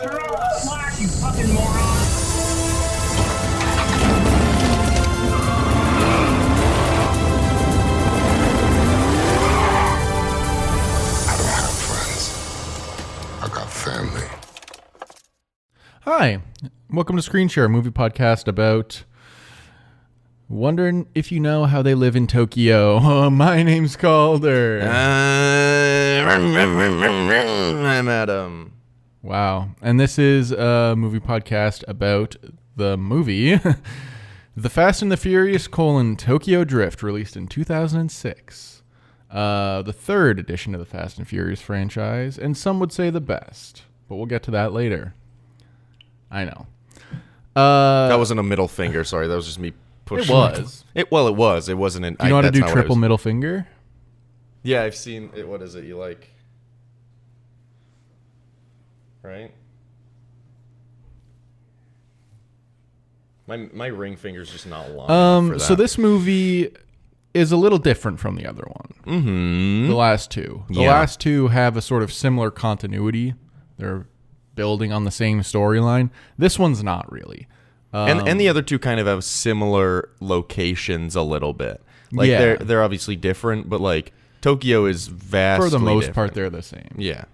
Throw the slack, you fucking moron! I don't have friends. I got family. Hi, welcome to Screen Share, a movie podcast about wondering if you know how they live in Tokyo. Oh, my name's Calder. I'm Adam. Wow. And this is a movie podcast about the movie The Fast and the Furious: Tokyo Drift, released in 2006. The third edition of the Fast and Furious franchise, and some would say the best, but we'll get to that later. I know. That wasn't a middle finger, sorry. That was just me pushing. It was. It was. It wasn't an... Do you know how to do triple middle finger? Yeah, I've seen it. What is it? You like... Right? My ring finger's just not long for that. So this movie is a little different from the other one. Mm-hmm. The last two. The last two have a sort of similar continuity. They're building on the same storyline. This one's not really. And the other two kind of have similar locations a little bit. Like they're obviously different, but like Tokyo is vastly for the most different. part, they're the same. Yeah.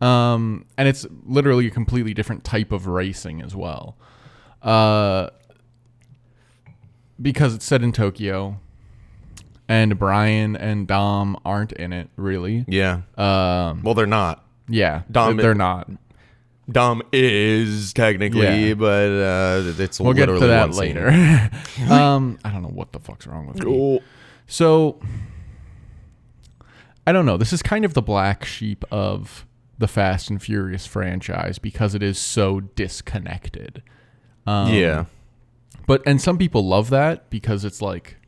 And it's literally a completely different type of racing as well. Because it's set in Tokyo, and Brian and Dom aren't in it, really. Yeah. Well, they're not. Yeah, they're not. Dom is technically, but it's we'll literally get to that one later. scene. I don't know what the fuck's wrong with me. So, I don't know. This is kind of the black sheep of the Fast and Furious franchise because it is so disconnected. Yeah. And some people love that because it's like,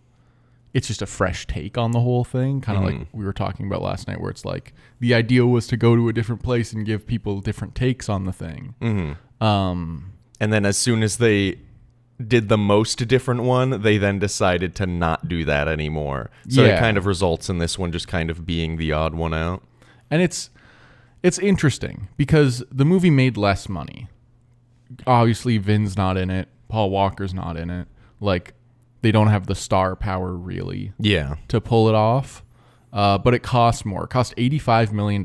it's just a fresh take on the whole thing. Kind of like we were talking about last night, where it's like the idea was to go to a different place and give people different takes on the thing. Mm-hmm. And then as soon as they did the most different one, they then decided to not do that anymore. So it kind of results in this one just kind of being the odd one out. And it's interesting because the movie made less money. Obviously, Vin's not in it. Paul Walker's not in it. Like, they don't have the star power, really, to pull it off. But it cost more. It cost $85 million.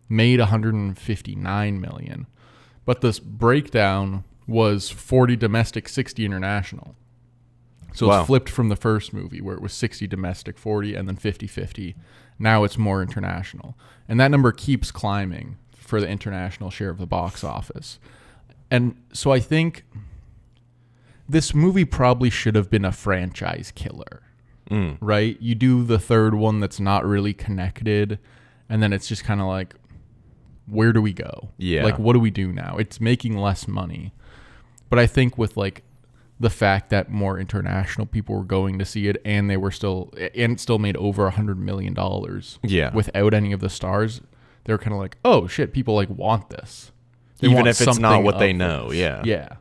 Made $159 million. But this breakdown was 40 domestic, 60 international. So it's flipped from the first movie, where it was 60 domestic, 40, and then 50-50. Now it's more international. And that number keeps climbing for the international share of the box office. And so I think this movie probably should have been a franchise killer, right? You do the third one that's not really connected, and then it's just kind of like, where do we go? Yeah. Like, what do we do now? It's making less money. But I think with, like, the fact that more international people were going to see it, and it still made over $100 million without any of the stars, they're kind of like, oh, shit, people, like, want this. Even if it's not what they know, Yeah.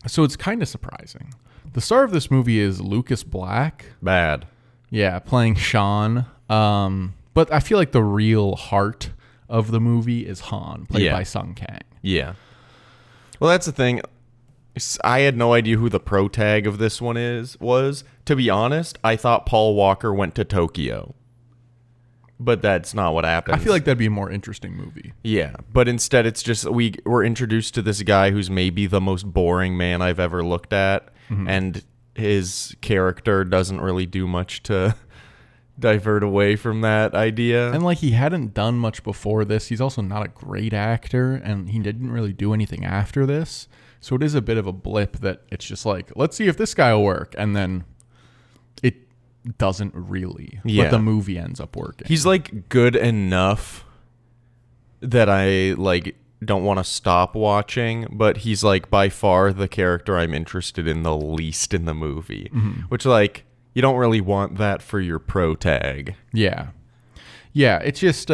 So it's kind of surprising. The star of this movie is Lucas Black. Bad. Yeah, playing Sean. But I feel like the real heart of the movie is Han, played by Sung Kang. Yeah. Well, that's the thing. I had no idea who the protag of this one was. To be honest, I thought Paul Walker went to Tokyo. But that's not what happens. I feel like that'd be a more interesting movie. Yeah, but instead it's just we're introduced to this guy who's maybe the most boring man I've ever looked at, and his character doesn't really do much to divert away from that idea. And like, he hadn't done much before this. He's also not a great actor, and he didn't really do anything after this. So it is a bit of a blip that it's just like, let's see if this guy will work, and then it doesn't really. But the movie ends up working. He's like good enough that I like don't want to stop watching, but he's like by far the character I'm interested in the least in the movie. Which, like, you don't really want that for your protag. Yeah, it's just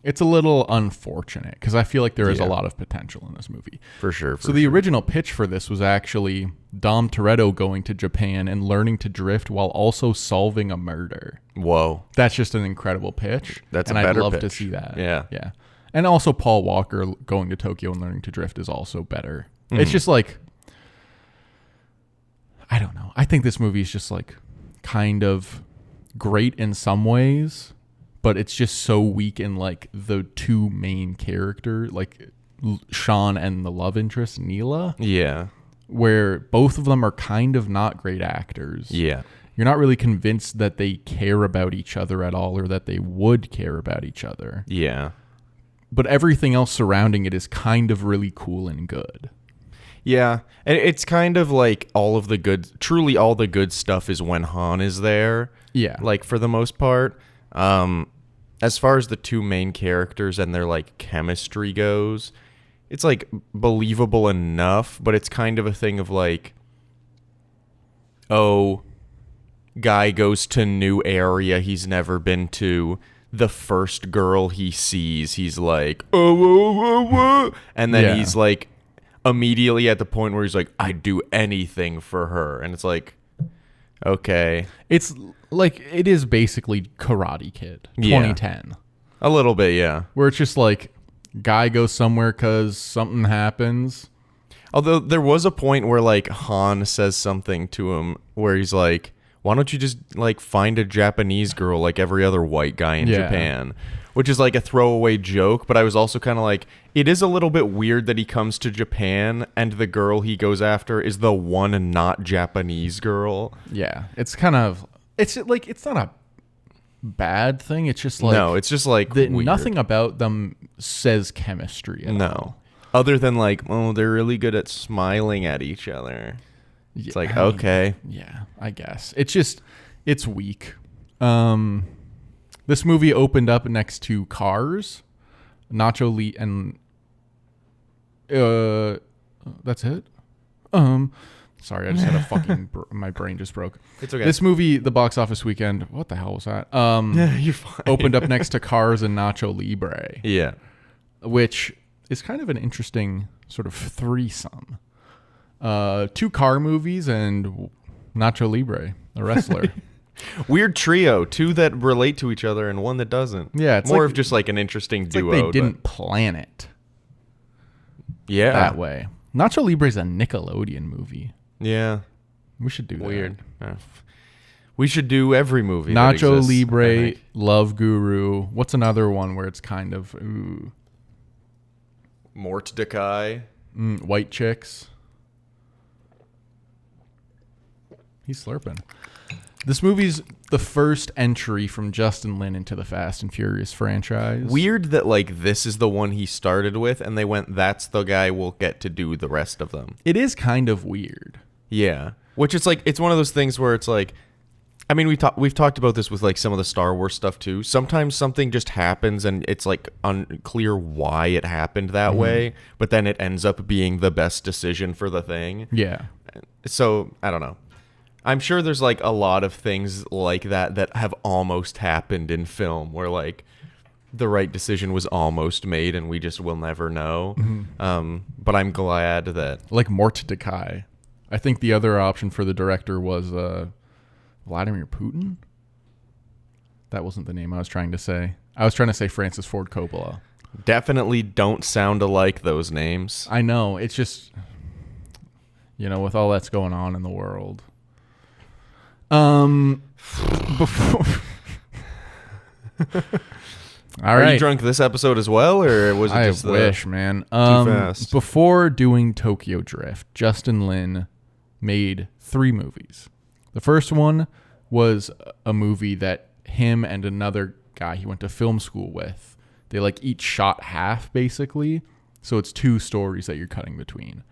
it's a little unfortunate because I feel like there is a lot of potential in this movie. For sure. So the original pitch for this was actually Dom Toretto going to Japan and learning to drift while also solving a murder. Whoa. That's just an incredible pitch. That's and a better I'd love pitch. to see that. Yeah. Yeah. And also Paul Walker going to Tokyo and learning to drift is also better. It's just like, I don't know. I think this movie is just like kind of great in some ways, but it's just so weak in like the two main characters, like Sean and the love interest, Neela. Yeah. Where both of them are kind of not great actors. Yeah. You're not really convinced that they care about each other at all or that they would care about each other. Yeah. But everything else surrounding it is kind of really cool and good. Yeah. And it's kind of like truly all the good stuff is when Han is there. Yeah. Like for the most part. As far as the two main characters and their like chemistry goes, it's like believable enough, but it's kind of a thing of like, oh, guy goes to new area he's never been to. The first girl he sees, he's like, oh, and then he's like immediately at the point where he's like, I'd do anything for her. And it's like, okay. It's like, it is basically Karate Kid 2010. Yeah. A little bit, yeah. Where it's just like, guy goes somewhere because something happens. Although there was a point where like Han says something to him where he's like, why don't you just like find a Japanese girl like every other white guy in Japan? Which is like a throwaway joke, but I was also kind of like, it is a little bit weird that he comes to Japan and the girl he goes after is the one not Japanese girl. Yeah. It's kind of, it's like, it's not a bad thing. It's just like, no, it's just like nothing about them says chemistry at all. Other than like, oh, they're really good at smiling at each other. It's like, okay. Yeah, I guess. It's just, it's weak. This movie opened up next to Cars, Nacho Lee, and that's it. Sorry, I just had a fucking my brain just broke. It's okay. This movie, the box office weekend, what the hell was that? You're fine. Opened up next to Cars and Nacho Libre. Yeah. Which is kind of an interesting sort of threesome. 2 car movies and Nacho Libre, a wrestler. Weird trio, 2 that relate to each other and 1 that doesn't. Yeah, it's more like, of just like an interesting duo. Like they didn't plan it. Yeah, that way. Nacho Libre is a Nickelodeon movie. Yeah, we should do that. Weird. We should do every movie. Nacho that exists, Libre, Love Guru. What's another one where it's kind of Mort Decay, White Chicks. He's slurping. This movie's the first entry from Justin Lin into the Fast and Furious franchise. Weird that like this is the one he started with and they went, that's the guy we'll get to do the rest of them. It is kind of weird. Yeah. Which it's like, it's one of those things where it's like, I mean, we've talked about this with like some of the Star Wars stuff too. Sometimes something just happens and it's like unclear why it happened that way, but then it ends up being the best decision for the thing. Yeah. So, I don't know. I'm sure there's like a lot of things like that have almost happened in film where like the right decision was almost made and we just will never know. But I'm glad that... Like Mort Decay. I think the other option for the director was Vladimir Putin. That wasn't the name I was trying to say. I was trying to say Francis Ford Coppola. Definitely don't sound alike, those names. I know. It's just, you know, with all that's going on in the world. Before... All right. Are you drunk this episode as well, or was it just I wish, man. too fast? Before doing Tokyo Drift, Justin Lin made 3 movies. The first one was a movie that him and another guy he went to film school with, they like each shot half basically. So it's 2 stories that you're cutting between.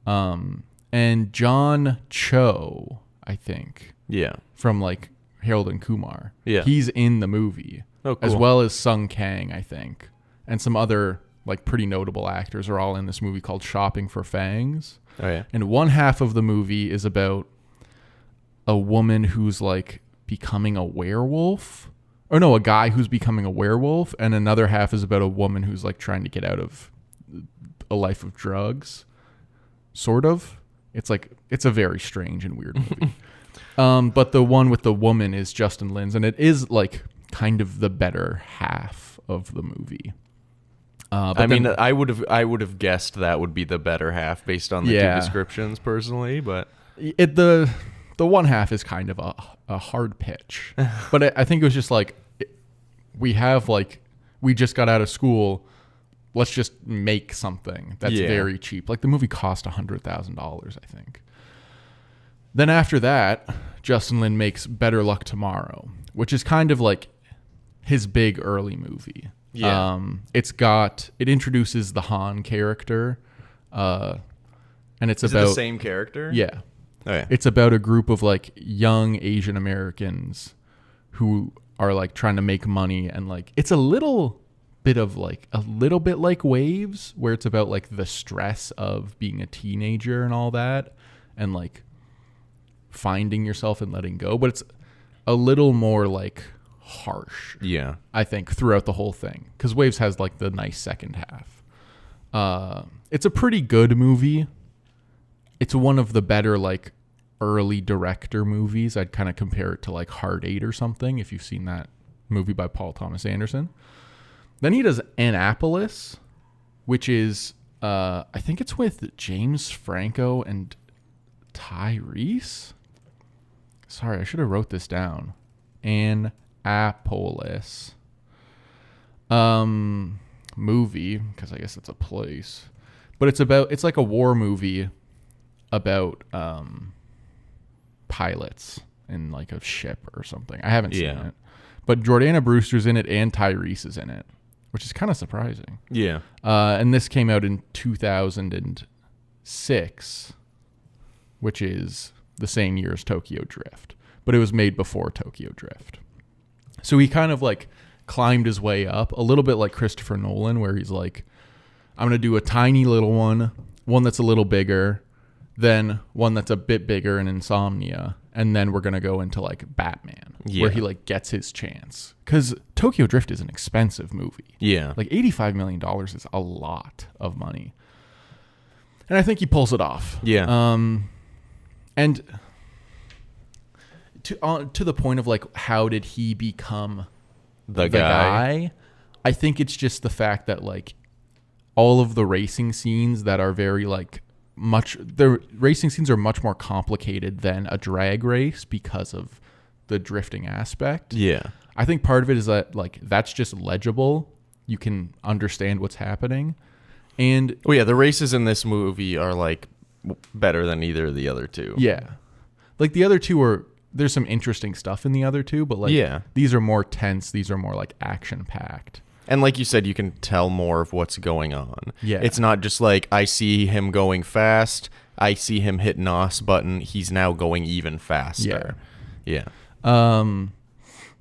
And John Cho, I think. Yeah. From like Harold and Kumar. Yeah. He's in the movie. Oh, cool. As well as Sung Kang, I think. And some other like pretty notable actors are all in this movie called Shopping for Fangs. Oh, yeah. And one half of the movie is about a woman who's like becoming a werewolf. Or no, a guy who's becoming a werewolf. And another half is about a woman who's like trying to get out of a life of drugs. Sort of. It's like, it's a very strange and weird movie. But the one with the woman is Justin Lin's. And it is like kind of the better half of the movie. But I mean, I would have guessed that would be the better half based on the Yeah. two descriptions personally, but the one half is kind of a hard pitch. But I think it was just like, we just got out of school. Let's just make something that's very cheap. Like the movie cost $100,000, I think. Then after that, Justin Lin makes Better Luck Tomorrow, which is kind of like his big early movie. Yeah. It introduces the Han character, and it's is about it the same character? Yeah. Oh, yeah. It's about a group of like young Asian Americans who are like trying to make money, and like it's a little bit like Waves, where it's about like the stress of being a teenager and all that, and like finding yourself and letting go, but it's a little more like harsh. Yeah. I think throughout the whole thing, because Waves has like the nice second half. It's a pretty good movie. It's one of the better like early director movies. I'd kind of compare it to like Hard Eight or something, if you've seen that movie by Paul Thomas Anderson. Then he does Annapolis, which is I think it's with James Franco and Tyrese. Sorry, I should have wrote this down. Annapolis movie, because I guess it's a place, but it's like a war movie about pilots in like a ship or something. I haven't seen it, but Jordana Brewster's in it and Tyrese is in it, which is kind of surprising. Yeah. And this came out in 2006, which is the same year as Tokyo Drift, but it was made before Tokyo Drift. So he kind of like climbed his way up a little bit like Christopher Nolan, where he's like, I'm going to do a tiny little one that's a little bigger, then one that's a bit bigger in Insomnia, and then we're going to go into like Batman, where he like gets his chance. Because Tokyo Drift is an expensive movie. Yeah. Like $85 million is a lot of money. And I think he pulls it off. Yeah. And to the point of like, how did he become the guy? I think it's just the fact that like all of the racing scenes that are very like the racing scenes are much more complicated than a drag race because of the drifting aspect. Yeah. I think part of it is that like that's just legible. You can understand what's happening. And the races in this movie are like better than either of the other two. Yeah. Like the other two there's some interesting stuff in the other two, but like these are more tense, these are more like action packed. And like you said, you can tell more of what's going on. Yeah. It's not just like, I see him going fast, I see him hit NOS button, he's now going even faster. Yeah. And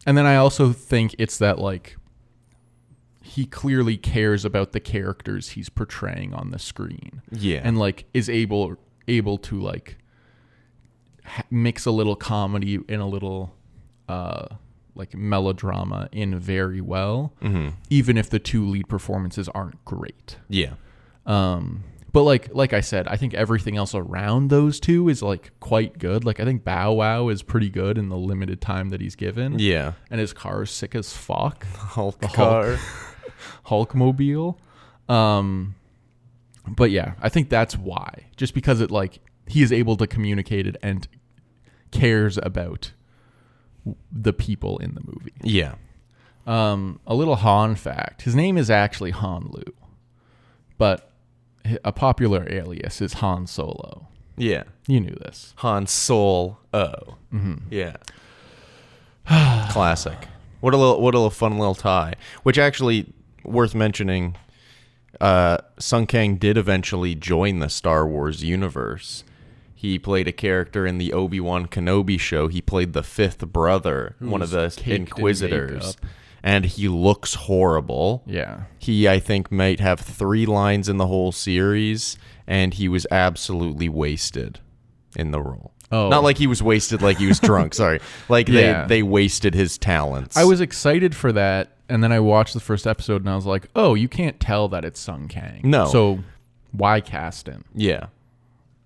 then I also think it's that like he clearly cares about the characters he's portraying on the screen. Yeah. And like is able to like mix a little comedy and a little like melodrama in very well, even if the two lead performances aren't great. Yeah. But like I said, I think everything else around those two is like quite good. Like I think Bow Wow is pretty good in the limited time that he's given. Yeah. And his car is sick as fuck. The car. Hulkmobile. But yeah, I think that's why. Just because it like he is able to communicate it and cares about the people in the movie. Yeah. A little Han fact. His name is actually Han Lu, but a popular alias is Han Solo. Yeah. You knew this. Han Solo. Yeah. Classic. What a little fun little tie. Which actually, worth mentioning, Sung Kang did eventually join the Star Wars universe. He played a character in the Obi-Wan Kenobi show. He played the fifth brother, one of the Inquisitors. And he looks horrible. Yeah. He, I think, might have 3 lines in the whole series, and he was absolutely wasted in the role. Oh. Not like he was wasted like he was drunk, sorry. Like they wasted his talents. I was excited for that, and then I watched the first episode, and I was like, oh, you can't tell that it's Sung Kang. No. So why cast him? Yeah.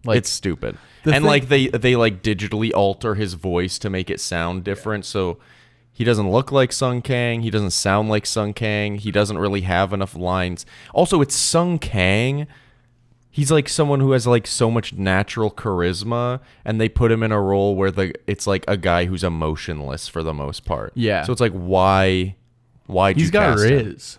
Like, it's stupid. And like they like digitally alter his voice to make it sound different, so He doesn't look like Sung Kang. He doesn't sound like Sung Kang. He doesn't really have enough lines. Also, it's Sung Kang. He's like someone who has like so much natural charisma, and they put him in a role where it's like a guy who's emotionless for the most part. Yeah. So it's like, why He's got Riz.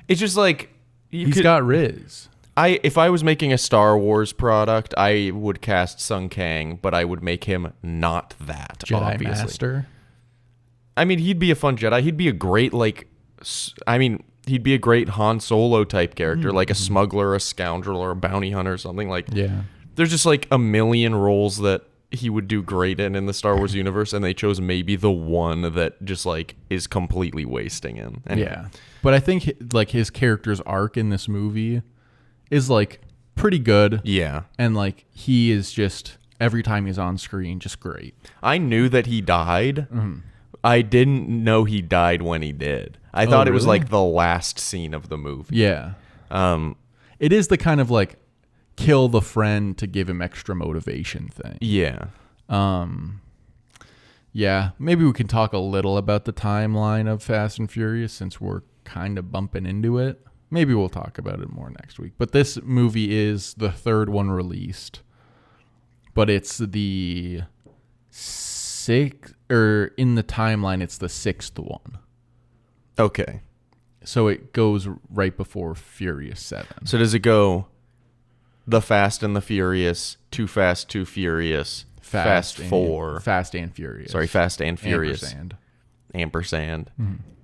It's just like He's got Riz. If I was making a Star Wars product, I would cast Sung Kang, but I would make him not that. Jedi obviously. Master. I mean, he'd be a fun Jedi. He'd be a great he'd be a great Han Solo type character, like a smuggler, a scoundrel, or a bounty hunter or something. Like, Yeah. there's just like a million roles that he would do great in the Star Wars universe, and they chose maybe the one that just like is completely wasting him. Anyway. Yeah. But I think like his character's arc in this movie is like pretty good. Yeah. And like he is just every time he's on screen just great. I knew that he died. I didn't know he died when he did. I thought it was really? like the last scene of the movie. Yeah. It is the kind of like kill the friend to give him extra motivation thing. Yeah. Yeah, maybe we can talk a little about the timeline of Fast and Furious since we're kind of bumping into it. Maybe we'll talk about it more next week. But this movie is the third one released. But it's the sixth, or in the timeline, it's the sixth one. Okay. So it goes right before Furious 7. So does it go The Fast and the Furious, Too Fast, Too Furious, Fast 4. Fast and Furious. Sorry, Fast and Furious. Ampersand.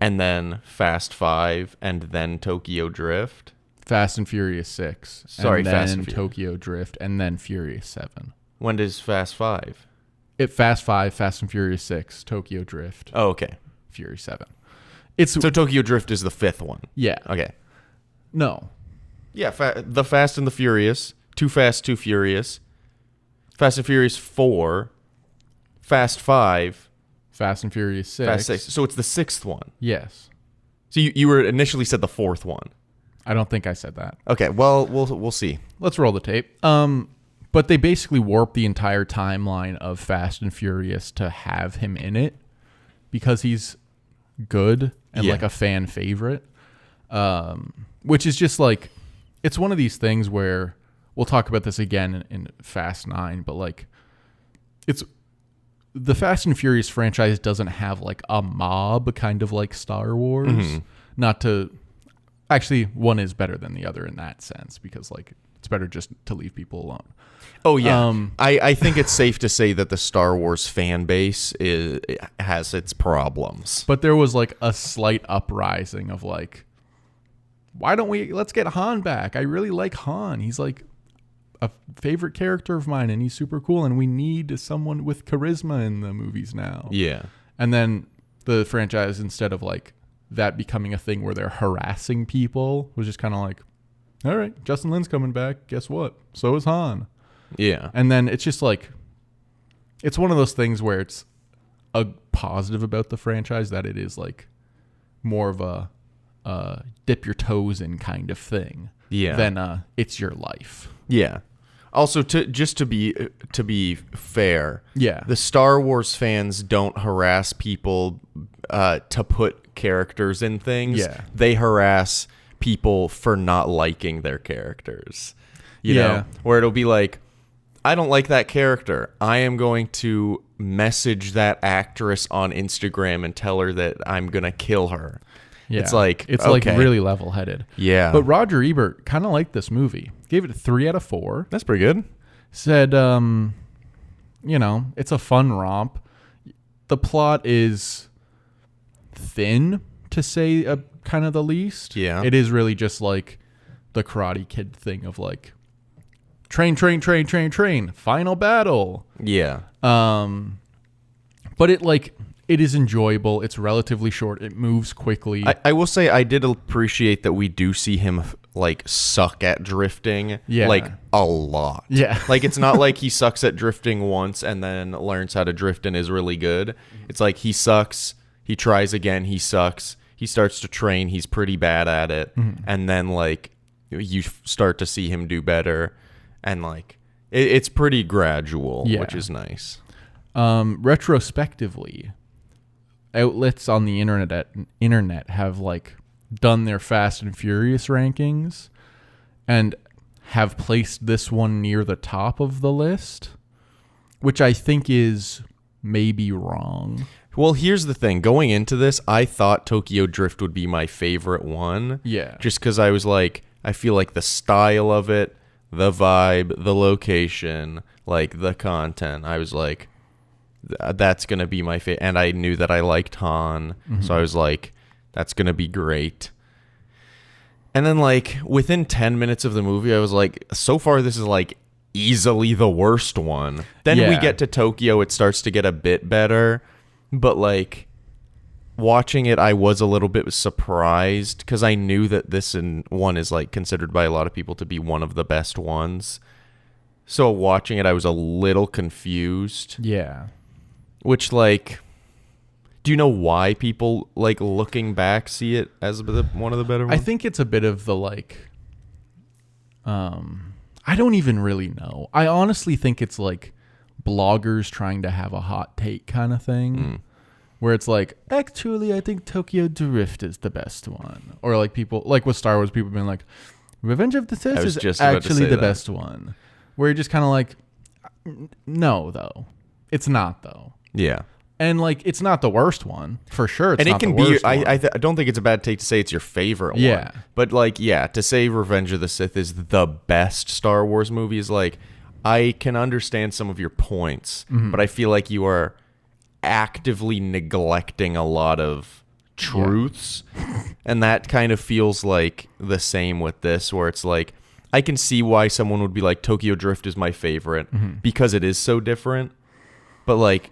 And then Fast 5, and then Tokyo Drift. Fast and Furious 6. Sorry, and Fast then and Furious. Tokyo Drift, and then Furious 7. When does Fast 5? Fast 5, Fast and Furious 6, Tokyo Drift, Oh, okay. Furious 7. It's So Tokyo Drift is the fifth one. yeah. Okay. No. Yeah, The Fast and the Furious, Too Fast, Too Furious, Fast and Furious 4, Fast 5, Fast and Furious 6. Fast 6. So it's the sixth one. Yes. So you were initially said the fourth one. I don't think I said that. Okay, well, we'll see. Let's roll the tape. But they basically warped the entire timeline of Fast and Furious to have him in it because he's good and like a fan favorite. Which is just like, it's one of these things where we'll talk about this again in Fast 9, but like it's the Fast and Furious franchise doesn't have like a mob kind of like Star Wars. Not to actually, one is better than the other in that sense because like it's better just to leave people alone. Oh yeah, I think it's safe to say that the Star Wars fan base has its problems. But there was like a slight uprising of like, why don't let's get Han back? I really like Han. He's like a favorite character of mine and he's super cool and we need someone with charisma in the movies now. Yeah. And then the franchise, instead of like that becoming a thing where they're harassing people, was just kind of like, all right, Justin Lin's coming back. Guess what? So is Han. Yeah. And then it's just like, it's one of those things where it's a positive about the franchise that it is like more of a dip your toes in kind of thing. Yeah. Than it's your life. Yeah. Also, to be fair, Yeah. the Star Wars fans don't harass people to put characters in things. Yeah. They harass people for not liking their characters. You Yeah. know, where it'll be like, I don't like that character. I am going to message that actress on Instagram and tell her that I'm going to kill her. Yeah. It's like, it's okay. like really level headed. Yeah. But Roger Ebert kind of liked this movie. Gave it a 3 out of 4. That's pretty good. Said, you know, it's a fun romp. The plot is thin, to say kind of the least. Yeah. It is really just like the Karate Kid thing of like, train, final battle. Yeah. But it is enjoyable. It's relatively short. It moves quickly. I will say I did appreciate that we do see him like suck at drifting. Yeah. Like a lot. Yeah. Like it's not like he sucks at drifting once and then learns how to drift and is really good. It's like he sucks, he tries again, he sucks, he starts to train, he's pretty bad at it, and then like you start to see him do better, and like it's pretty gradual, Yeah. which is nice. Retrospectively, outlets on the internet have like done their Fast and Furious rankings and have placed this one near the top of the list, which I think is maybe wrong. Well, here's the thing. Going into this, I thought Tokyo Drift would be my favorite one. Yeah. Just because I was like, I feel like the style of it, the vibe, the location, like the content, I was like, that's going to be my favorite. And I knew that I liked Han. So I was like, that's going to be great. And then like within 10 minutes of the movie, I was like, so far this is like easily the worst one. Then we get to Tokyo, it starts to get a bit better. But like watching it, I was a little bit surprised because I knew that this one is like considered by a lot of people to be one of the best ones. So watching it, I was a little confused. Yeah. Which like, do you know why people like looking back see it as one of the better ones? I think it's a bit of the like, I don't even really know. I honestly think it's like bloggers trying to have a hot take kind of thing, where it's like, actually, I think Tokyo Drift is the best one, or like people like with Star Wars, people being like, Revenge of the Sith is actually the best one, where you're just kind of like, no, though, it's not though. Yeah. And like, it's not the worst one for sure. It's and not it can the be. worst one. I don't think it's a bad take to say it's your favorite Yeah. one. But like, yeah, to say Revenge of the Sith is the best Star Wars movie is like, I can understand some of your points, but I feel like you are actively neglecting a lot of truths, and that kind of feels like the same with this, where it's like, I can see why someone would be like, Tokyo Drift is my favorite because it is so different, but like,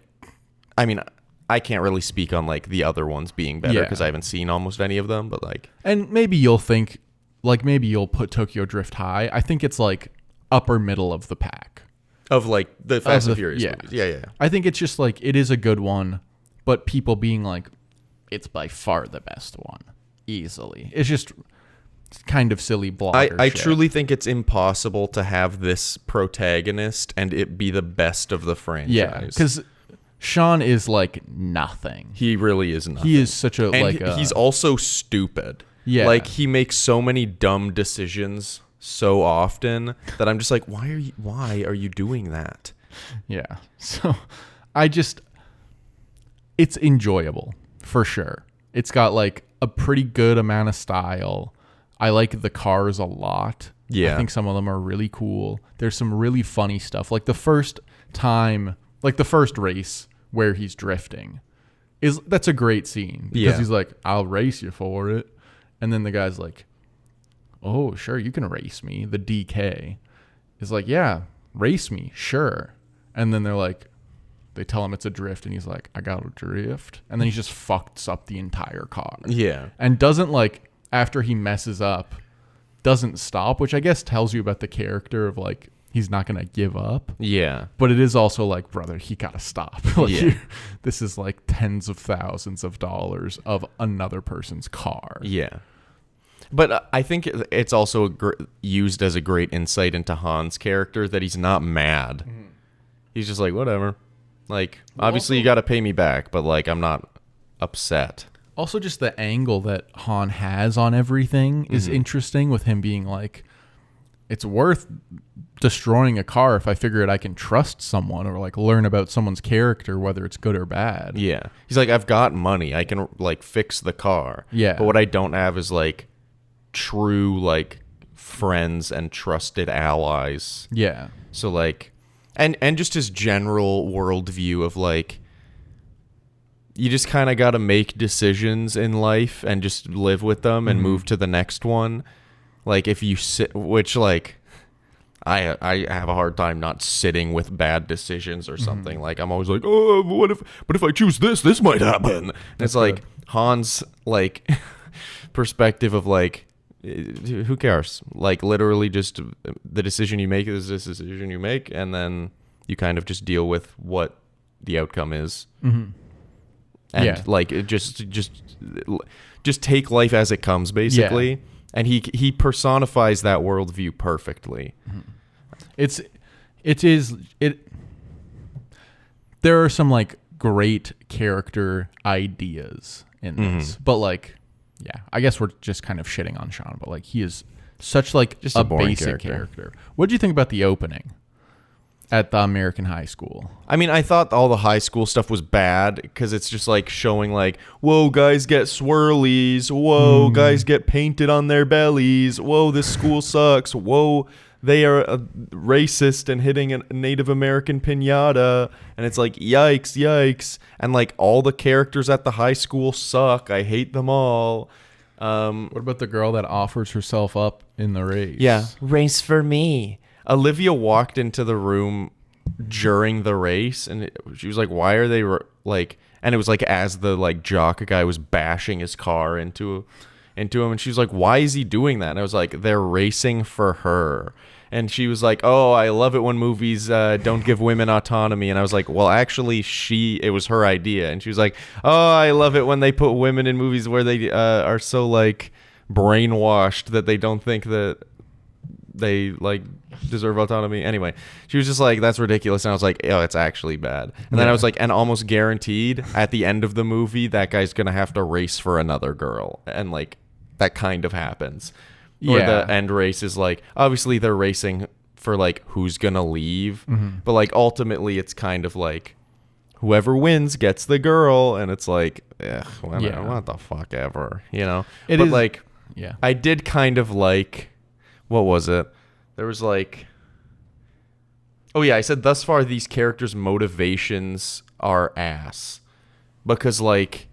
I mean, I can't really speak on like the other ones being better because I haven't seen almost any of them, but like, and maybe you'll think, like maybe you'll put Tokyo Drift high. I think it's like upper middle of the pack of like the Fast and Furious movies. Yeah. I think it's just like, it is a good one, but people being like, it's by far the best one, easily. It's just kind of silly blogger I shit. truly think it's impossible to have this protagonist and it be the best of the franchise. Yeah, because Sean is like nothing. He really is nothing. He is such a, and like he's also stupid. Yeah. Like he makes so many dumb decisions so often that I'm just like, why are you doing that? Yeah. So it's enjoyable for sure. It's got like a pretty good amount of style. I like the cars a lot. Yeah. I think some of them are really cool. There's some really funny stuff. Like the first race where he's drifting that's a great scene because he's like, I'll race you for it. And then the guy's like, oh, sure, you can race me. The DK is like, yeah, race me, sure. And then they tell him it's a drift, and he's like, I got a drift. And then he just fucks up the entire car. Yeah. And doesn't, like, after he messes up, doesn't stop, which I guess tells you about the character of, like, he's not going to give up. Yeah. But it is also like, brother, he got to stop. Like, Yeah. This is like tens of thousands of dollars of another person's car. Yeah. But I think it's also used as a great insight into Han's character that he's not mad. He's just like, whatever. Like, obviously you got to pay me back, but like, I'm not upset. Also, just the angle that Han has on everything is interesting, with him being like, it's worth destroying a car if I figure I can trust someone or like learn about someone's character, whether it's good or bad. Yeah. He's like, I've got money. I can like fix the car. Yeah. But what I don't have is like true like friends and trusted allies. Yeah. So like, and just his general worldview of like, you just kind of got to make decisions in life and just live with them and move to the next one. Like if you sit, which like, I have a hard time not sitting with bad decisions or something. Like I'm always like, oh, but if I choose this might happen. And it's like Han's like perspective of like, who cares? Like literally just the decision you make is this decision you make, and then you kind of just deal with what the outcome is. And like it just take life as it comes, basically. Yeah. And he personifies that worldview perfectly. There are some like great character ideas in this. But like, yeah, I guess we're just kind of shitting on Sean, but like he is such like Just a a boring basic character. character. What did you think about the opening at the American high school? I mean, I thought all the high school stuff was bad because it's just like showing like, whoa, guys get swirlies. Whoa, guys get painted on their bellies. Whoa, this school sucks. Whoa, they are racist and hitting a Native American piñata. And it's like, yikes, yikes. And like all the characters at the high school suck. I hate them all. What about the girl that offers herself up in the race? Yeah. Race for me. Olivia walked into the room during the race and she was like, why are they like, and it was like as the like jock guy was bashing his car into him, and she was like, why is he doing that? And I was like, they're racing for her. And she was like, oh, I love it when movies don't give women autonomy. And I was like, well, actually it was her idea. And she was like, oh, I love it when they put women in movies where they are so like brainwashed that they don't think that they like deserve autonomy. Anyway, she was just like, that's ridiculous. And I was like, oh, it's actually bad. And then I was like, and almost guaranteed at the end of the movie that guy's gonna have to race for another girl, and like that kind of happens. Or the end race is like, obviously they're racing for like who's gonna leave, but like ultimately it's kind of like whoever wins gets the girl, and it's like, what the fuck ever, you know? I did kind of like, what was it? There was like, oh yeah, I said thus far these characters' motivations are ass, because like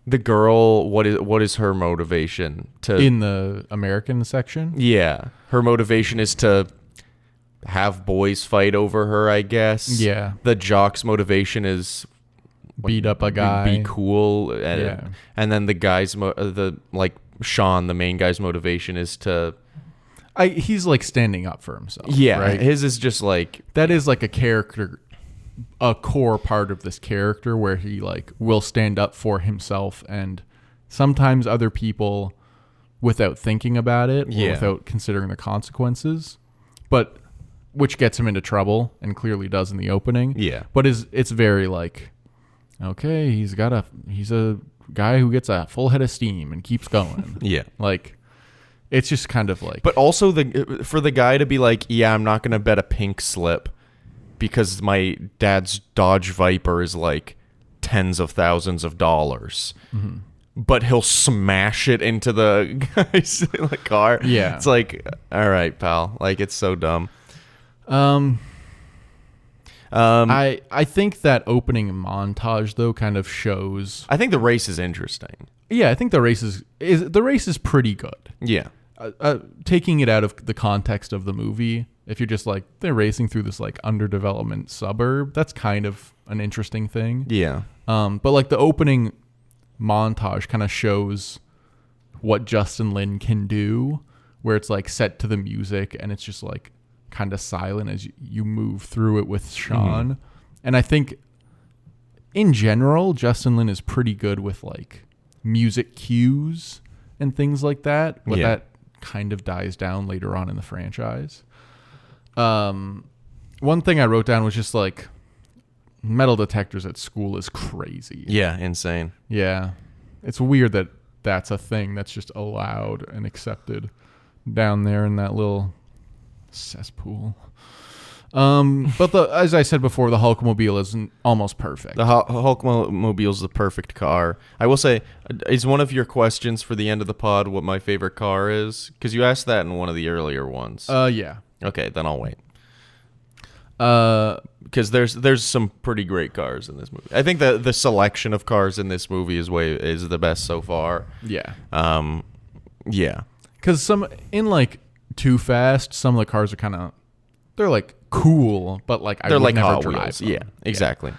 the girl, what is her motivation to in the American section? Yeah, her motivation is to have boys fight over her, I guess. Yeah. The jock's motivation is beat up a guy, be cool, and then the guy's Sean, the main guy's motivation is to. He's like standing up for himself. Yeah, right? His is just like that is like a core part of this character where he like will stand up for himself and sometimes other people without thinking about it or without considering the consequences, but which gets him into trouble and clearly does in the opening. Yeah, but it's very like, okay, he's a guy who gets a full head of steam and keeps going. Yeah, like. It's just kind of like... But also for the guy to be like, yeah, I'm not going to bet a pink slip because my dad's Dodge Viper is like tens of thousands of dollars. Mm-hmm. But he'll smash it into the guy's car. Yeah. It's like, all right, pal. Like, it's so dumb. I think that opening montage, though, kind of shows... I think the race is interesting. Yeah, I think the race is pretty good. Yeah. Taking it out of the context of the movie, if you're just like, they're racing through this like underdevelopment suburb, that's kind of an interesting thing. Yeah. But like the opening montage kind of shows what Justin Lin can do, where it's like set to the music and it's just like kind of silent as you move through it with Sean. Mm-hmm. And I think in general, Justin Lin is pretty good with like music cues and things like that, but that kind of dies down later on in the franchise. One thing I wrote down was just like metal detectors at school is crazy. Yeah, insane. Yeah. It's weird that that's a thing that's just allowed and accepted down there in that little cesspool. But as I said before, the Hulkmobile is almost perfect. The Hulkmobile is the perfect car. I will say, is one of your questions for the end of the pod what my favorite car is? Because you asked that in one of the earlier ones. Yeah. Okay, then I'll wait. Because there's some pretty great cars in this movie. I think the selection of cars in this movie is the best so far. Yeah. Yeah. Because some in like Too Fast, some of the cars are kind of they're like cool, but like I would like never Hot drive Wheels. them. Yeah, exactly.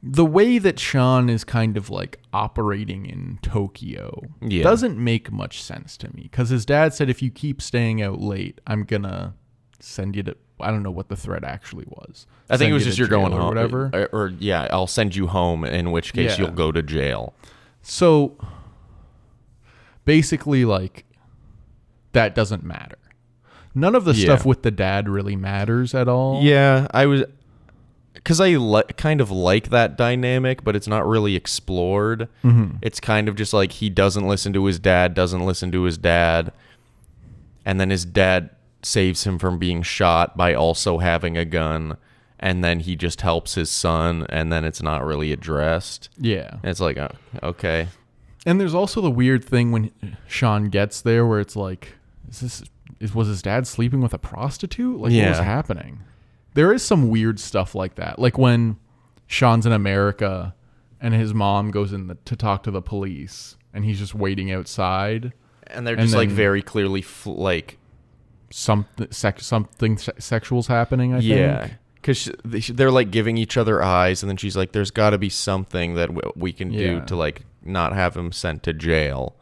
The way that Sean is kind of like operating in Tokyo doesn't make much sense to me, because his dad said if you keep staying out late, I'm gonna send you to, I don't know what the threat actually was. I think it was just you're going home or whatever. Or I'll send you home, in which case you'll go to jail. None of the stuff with the dad really matters at all. Yeah, because I kind of like that dynamic, but it's not really explored. Mm-hmm. It's kind of just like he doesn't listen to his dad, and then his dad saves him from being shot by also having a gun, and then he just helps his son, and then it's not really addressed. Yeah. And it's like, okay. And there's also the weird thing when Sean gets there where it's like, was his dad sleeping with a prostitute? Like, what was happening? There is some weird stuff like that. Like when Sean's in America and his mom goes in to talk to the police and he's just waiting outside. And they're just like very clearly like something sexual's happening, I think. Yeah. Because they're like giving each other eyes, and then she's like, there's got to be something that we can do to like not have him sent to jail.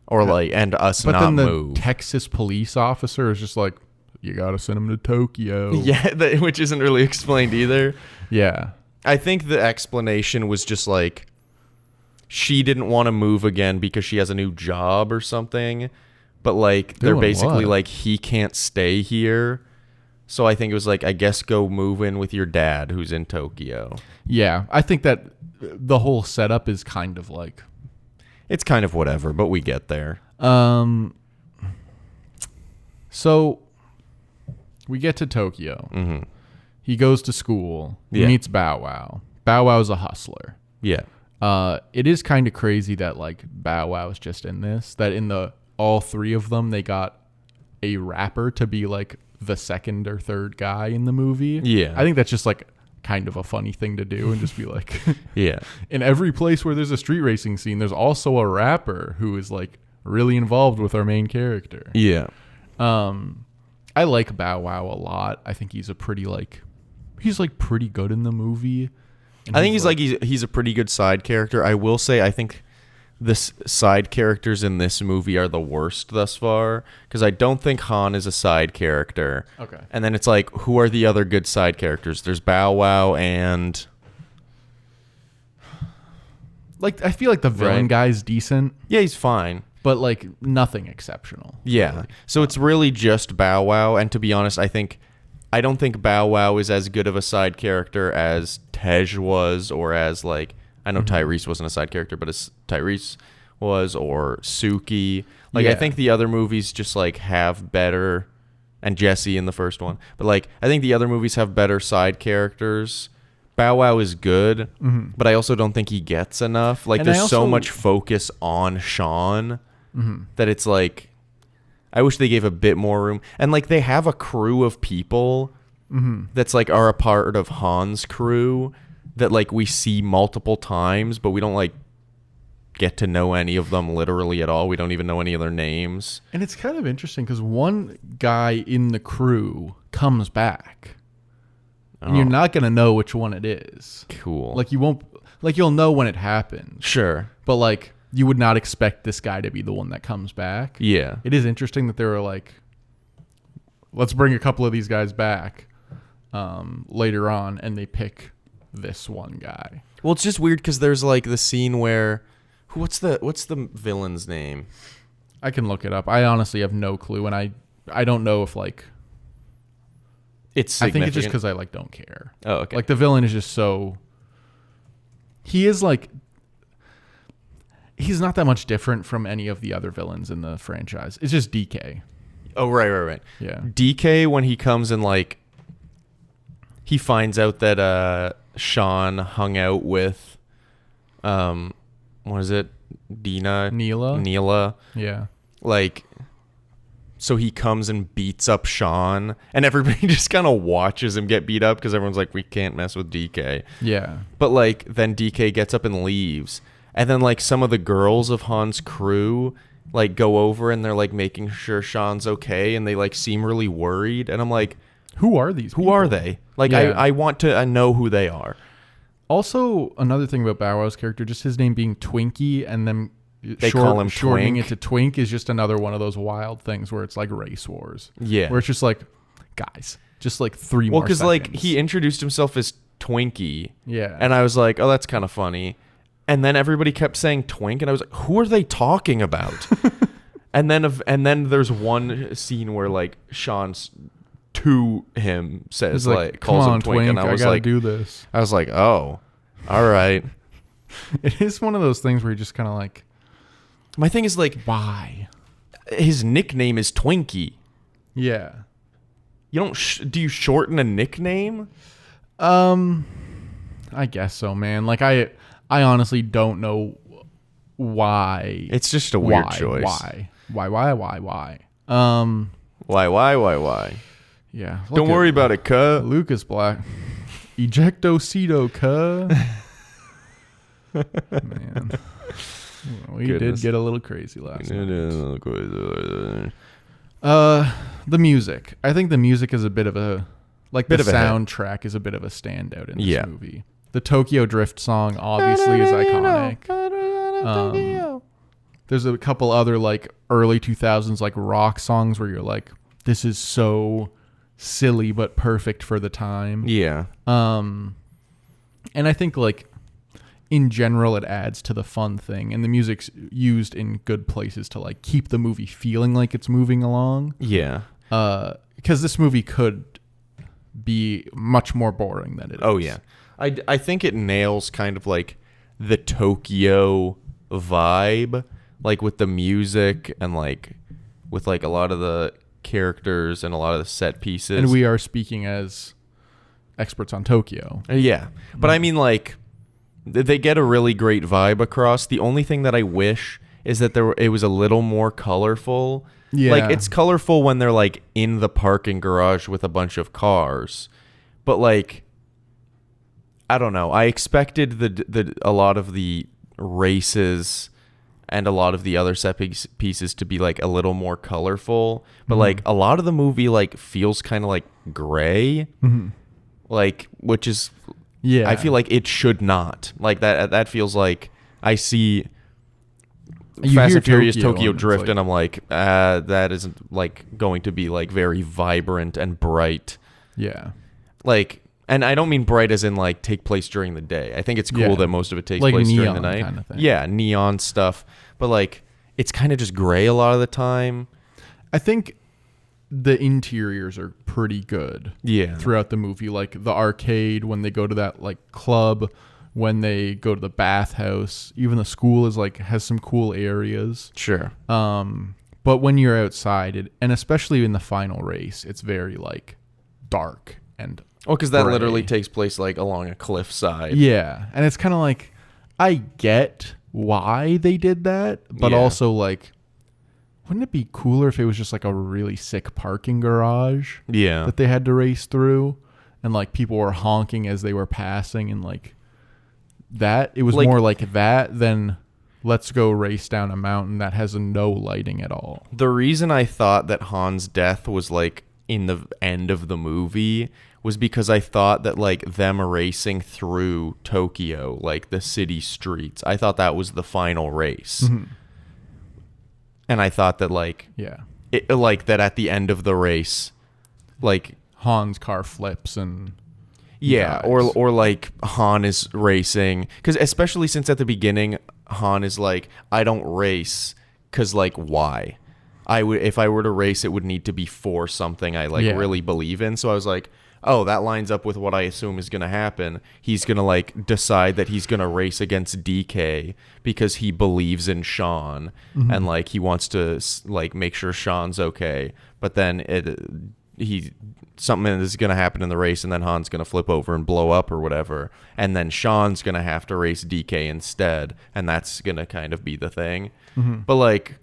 Or like, and us but not then the move. Texas police officer is just like, you got to send him to Tokyo. Yeah, which isn't really explained either. Yeah. I think the explanation was just like, she didn't want to move again because she has a new job or something. But like, they're basically like, he can't stay here. So I think it was like, I guess go move in with your dad who's in Tokyo. Yeah. I think that the whole setup is kind of like, it's kind of whatever, but we get there. So we get to Tokyo. Mm-hmm. He goes to school. He meets Bow Wow. Bow Wow's a hustler. Yeah. It is kind of crazy that like Bow Wow is just in this. That in all three of them, they got a rapper to be like the second or third guy in the movie. Yeah. I think that's just like kind of a funny thing to do and just be like, yeah. In every place where there's a street racing scene, there's also a rapper who is like really involved with our main character. Yeah. I like Bow Wow a lot. I think he's pretty good in the movie. And I think he's a pretty good side character. I will say, I think the side characters in this movie are the worst thus far, because I don't think Han is a side character. Okay. And then it's like, who are the other good side characters? There's Bow Wow and like, I feel like the villain guy's decent. Yeah, he's fine. But like nothing exceptional. Yeah. Really. So it's really just Bow Wow. And to be honest, I don't think Bow Wow is as good of a side character as Tej was, or as like, I know Tyrese wasn't a side character, but as Tyrese was, or Suki. Like, I think the other movies just like have better, and Jesse in the first one. But like, I think the other movies have better side characters. Bow Wow is good, but I also don't think he gets enough. Like, there's so much focus on Sean that it's like, I wish they gave a bit more room. And like, they have a crew of people that's like are a part of Han's crew that like we see multiple times, but we don't like get to know any of them literally at all. We don't even know any of their names. And it's kind of interesting because one guy in the crew comes back. And you're not going to know which one it is. Cool. Like, you won't, like, you'll know when it happens. Sure. But like, you would not expect this guy to be the one that comes back. Yeah. It is interesting that they were like, let's bring a couple of these guys back later on, and they pick this one guy. Well, it's just weird because there's like the scene where, what's the villain's name? I can look it up. I honestly have no clue, and I don't know if like, it's significant. I think it's just because I like don't care. Oh, okay. Like, the villain is just so, he is like, he's not that much different from any of the other villains in the franchise. It's just DK. Oh, right. Yeah. DK, when he comes and like, he finds out that Sean hung out with, what is it? Neela. Yeah. Like, so he comes and beats up Sean, and everybody just kind of watches him get beat up because everyone's like, we can't mess with DK. Yeah. But like, then DK gets up and leaves. And then like some of the girls of Han's crew like go over and they're like making sure Sean's okay, and they like seem really worried. And I'm like, who are these people? Who are they? Like, yeah. I want to know who they are. Also, another thing about Bow Wow's character, just his name being Twinkie, and then they call him shortening Twink. it to Twink is just another one of those wild things where it's like race wars. Yeah. Where it's just like, guys, just like 3 more seconds. Well, because like he introduced himself as Twinkie. Yeah. And I was like, oh, that's kind of funny. And then everybody kept saying Twink, and I was like, who are they talking about? And then there's one scene where like Sean's to him says He's like come calls on, him Twink, and I was gotta like, do this. I was like, oh, all right. It is one of those things where you're just kind of like, My thing is like, why? his nickname is Twinkie. Yeah. You don't do you shorten a nickname? I guess so, man. Like I honestly don't know why. It's just a weird why, choice. Why? Why? Yeah. Don't worry about it, cuh. Lucas Black. Ejectocito, cuh. Man. We Goodness. did get a little crazy last night. The The music. I think the music is a bit of a the Bit of a hit. soundtrack is a bit of a standout in this Yeah. movie. The Tokyo Drift song obviously is iconic. There's a couple other like early 2000s like rock songs where you're like, this is so silly but perfect for the time. Yeah. And I think like in general it adds to the fun thing, and the music's used in good places to like keep the movie feeling like it's moving along. Yeah. Because this movie could be much more boring than it is. Oh yeah. I think it nails kind of like the Tokyo vibe, like with the music and like with like a lot of the characters and a lot of the set pieces. And we are speaking as experts on Tokyo. Yeah. But I mean like they get a really great vibe across. The only thing that I wish is that it was a little more colorful. Yeah. Like it's colorful when they're like in the parking garage with a bunch of cars. But like I don't know. I expected a lot of the races and a lot of the other set pieces to be like a little more colorful, but like a lot of the movie like feels kind of like gray, like which is I feel like it should not like that. That feels like I see Fast and Furious Tokyo Drift, and I'm like, that isn't like going to be like very vibrant and bright. Yeah. Like. And I don't mean bright as in like take place during the day. I think it's cool that most of it takes like place during neon the night. kind of thing. Yeah, neon stuff. But like it's kind of just gray a lot of the time. I think the interiors are pretty good. Yeah. Throughout the movie, like the arcade, when they go to that like club, when they go to the bathhouse, even the school is like has some cool areas. Sure. But when you're outside, and especially in the final race, it's very like dark and Well, because that gray. literally takes place like along a cliffside. Yeah, and it's kind of like I get why they did that, but Yeah. also like, wouldn't it be cooler if it was just like a really sick parking garage Yeah. that they had to race through, and like people were honking as they were passing, and like that? It was Like- more like that than let's go race down a mountain that has no lighting at all. The reason I thought that Han's death was like in the end of the movie was because I thought that like them racing through Tokyo, like the city streets, I thought that was the final race. And I thought that like Yeah, like that at the end of the race, like Han's car flips and yeah, dies. or like Han is racing, because especially since at the beginning Han is like, I don't race because like why? I would, if I were to race, it would need to be for something I like Yeah. really believe in. So I was like, oh, that lines up with what I assume is going to happen. He's going to like decide that he's going to race against DK because he believes in Sean and like he wants to like make sure Sean's okay. But then something is going to happen in the race, and then Han's going to flip over and blow up or whatever. And then Sean's going to have to race DK instead. And that's going to kind of be the thing. But like,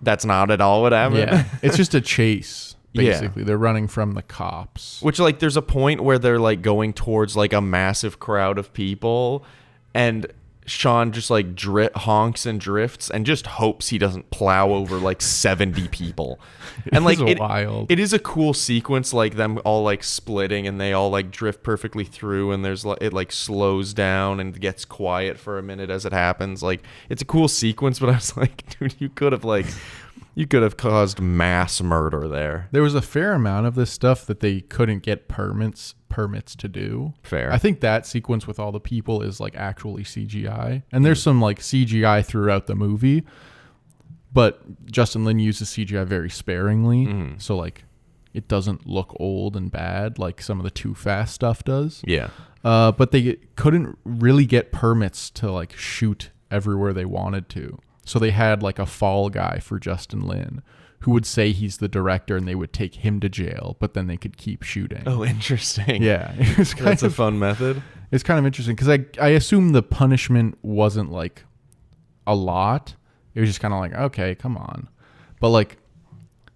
that's not at all what happened. yeah, it's just a chase. Yeah. Basically, they're running from the cops. Which, like, there's a point where they're, like, going towards, like, a massive crowd of people, and Sean just, like, honks and drifts and just hopes he doesn't plow over, like, 70 people. And, like, wild. It is a cool sequence, like, them all, like, splitting, and they all, like, drift perfectly through, and there's, it, like, slows down and gets quiet for a minute as it happens. Like, it's a cool sequence, but I was like, dude, you could have caused mass murder there. There was a fair amount of this stuff that they couldn't get permits to do. Fair. I think that sequence with all the people is like actually CGI. And there's some like CGI throughout the movie. but Justin Lin uses CGI very sparingly, so like it doesn't look old and bad like some of the Too Fast stuff does. Yeah. But they couldn't really get permits to like shoot everywhere they wanted to. So they had like a fall guy for Justin Lin who would say he's the director and they would take him to jail, but then they could keep shooting. Oh, interesting. Yeah. It was That's a fun method. It's kind of interesting because I assume the punishment wasn't like a lot. It was just kind of like, okay, come on. But like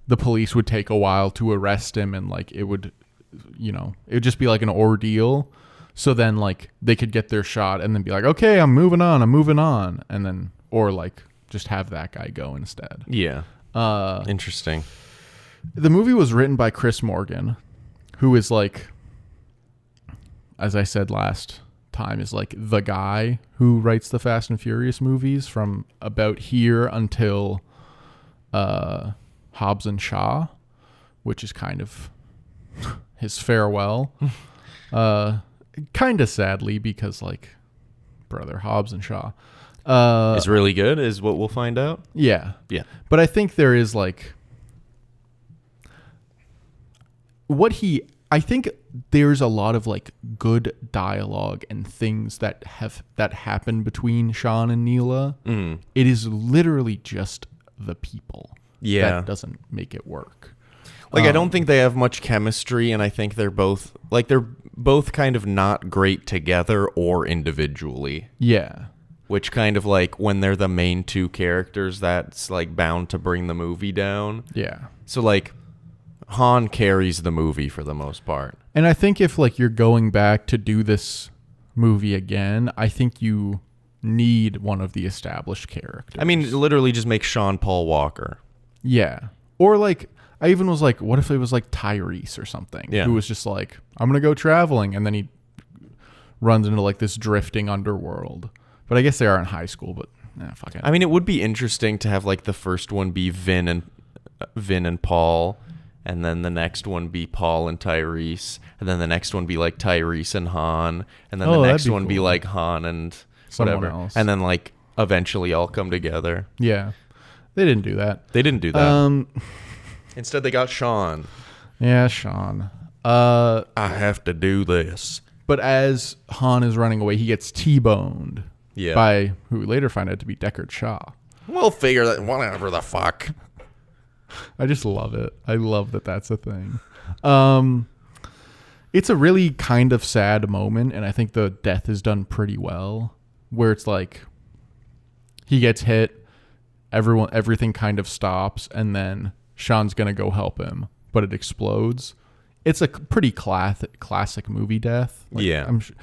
the police would take a while to arrest him and like it would just be like an ordeal. So then like they could get their shot and then be like, okay, I'm moving on. And then, or like just have that guy go instead. Yeah. Interesting. The movie was written by Chris Morgan, who is like, as I said last time, is like the guy who writes the Fast and Furious movies from about here until Hobbs and Shaw, which is kind of his farewell. Kind of sadly, because like brother Hobbs and Shaw. It's really good, is what we'll find out. Yeah. Yeah. But I think there is like I think there's a lot of like good dialogue and things that happen between Sean and Neela. It is literally just the people. Yeah. That doesn't make it work. Like, I don't think they have much chemistry, and I think they're both kind of not great together or individually. Yeah. Which kind of like when they're the main two characters, that's like bound to bring the movie down. Yeah. So like Han carries the movie for the most part. And I think if like you're going back to do this movie again, I think you need one of the established characters. I mean, literally just make Sean Paul Walker. Yeah. Or like I even was like, what if it was like Tyrese or something? Yeah. Who was just like, I'm going to go traveling. And then he runs into like this drifting underworld. But I guess they are in high school, but fuck it. I mean, it would be interesting to have like the first one be Vin and Paul, and then the next one be Paul and Tyrese, and then the next one be like Tyrese and Han, and then the next one be like Han and someone whatever, else. and then like eventually all come together. Yeah. They didn't do that. They didn't do that. Instead, they got Sean. Yeah, Sean. I have to do this. But as Han is running away, he gets T-boned. Yeah. By who we later find out to be Deckard Shaw. We'll figure that whatever the fuck. I just love it. I love that that's a thing. It's a really kind of sad moment, and I think the death is done pretty well. Where it's like he gets hit, everything kind of stops, and then Sean's gonna go help him, but it explodes. It's a pretty classic movie death. Like, yeah. I'm sure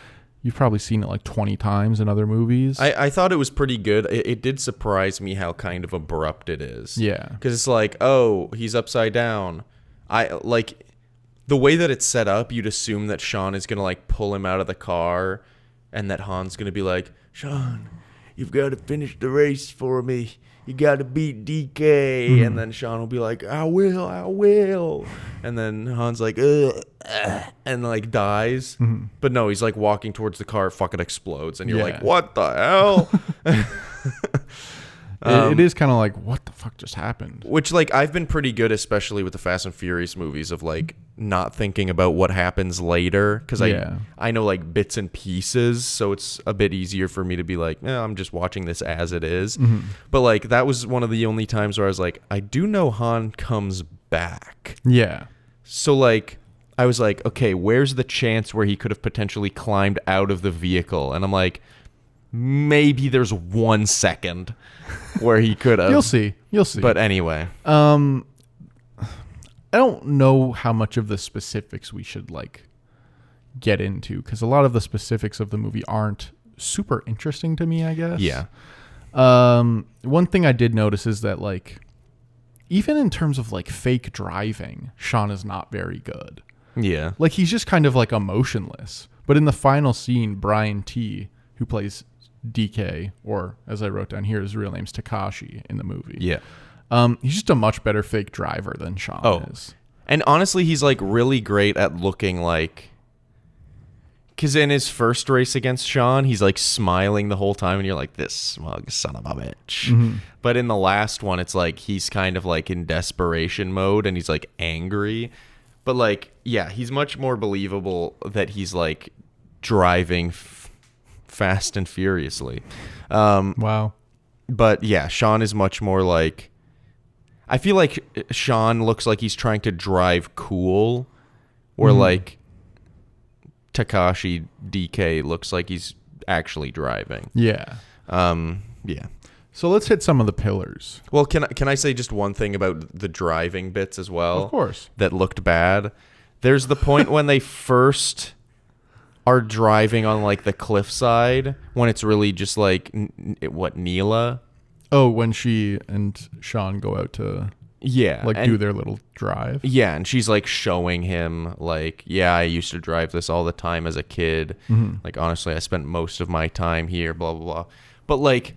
you've probably seen it like 20 times in other movies. I thought it was pretty good. It did surprise me how kind of abrupt it is. Yeah. Because it's like, oh, he's upside down. Like, the way that it's set up, you'd assume that Sean is going to, like, pull him out of the car, and that Han's going to be like, Sean, you've got to finish the race for me. You got to beat DK. And then Sean will be like, I will. And then Han's like, and like dies. But no, he's like walking towards the car, fucking explodes. And you're like, what the hell? It is kind of like, what the fuck just happened? Which, like, I've been pretty good, especially with the Fast and Furious movies, of like not thinking about what happens later, because I know like bits and pieces, so it's a bit easier for me to be like, I'm just watching this as it is. But like that was one of the only times where I was like, I do know Han comes back. Yeah. So like I was like, okay, where's the chance where he could have potentially climbed out of the vehicle? And I'm like, maybe there's 1 second where he could have. You'll see. But anyway. I don't know how much of the specifics we should like get into, because a lot of the specifics of the movie aren't super interesting to me, I guess. Yeah. One thing I did notice is that like even in terms of like fake driving, Sean is not very good. Yeah. Like he's just kind of like emotionless. But in the final scene, Brian T, who plays DK, or as I wrote down here, his real name's Takashi in the movie. Yeah. He's just a much better fake driver than Sean is. And honestly, he's like really great at looking like Because in his first race against Sean, he's like smiling the whole time, and you're like, this smug son of a bitch. Mm-hmm. But in the last one, it's like he's kind of like in desperation mode, and he's like angry. But like, yeah, he's much more believable that he's like driving fast and furiously. Wow. But yeah, Sean is much more like, I feel like Sean looks like he's trying to drive cool, or like Takashi DK looks like he's actually driving. Yeah. Yeah. So let's hit some of the pillars. Well, can I say just one thing about the driving bits as well? Of course. That looked bad. There's the point when they first are driving on like the cliffside, when it's really just like Neela. Oh, when she and Sean go out to do their little drive. Yeah, and she's like showing him like, yeah, I used to drive this all the time as a kid. Like, honestly, I spent most of my time here, blah, blah, blah. But like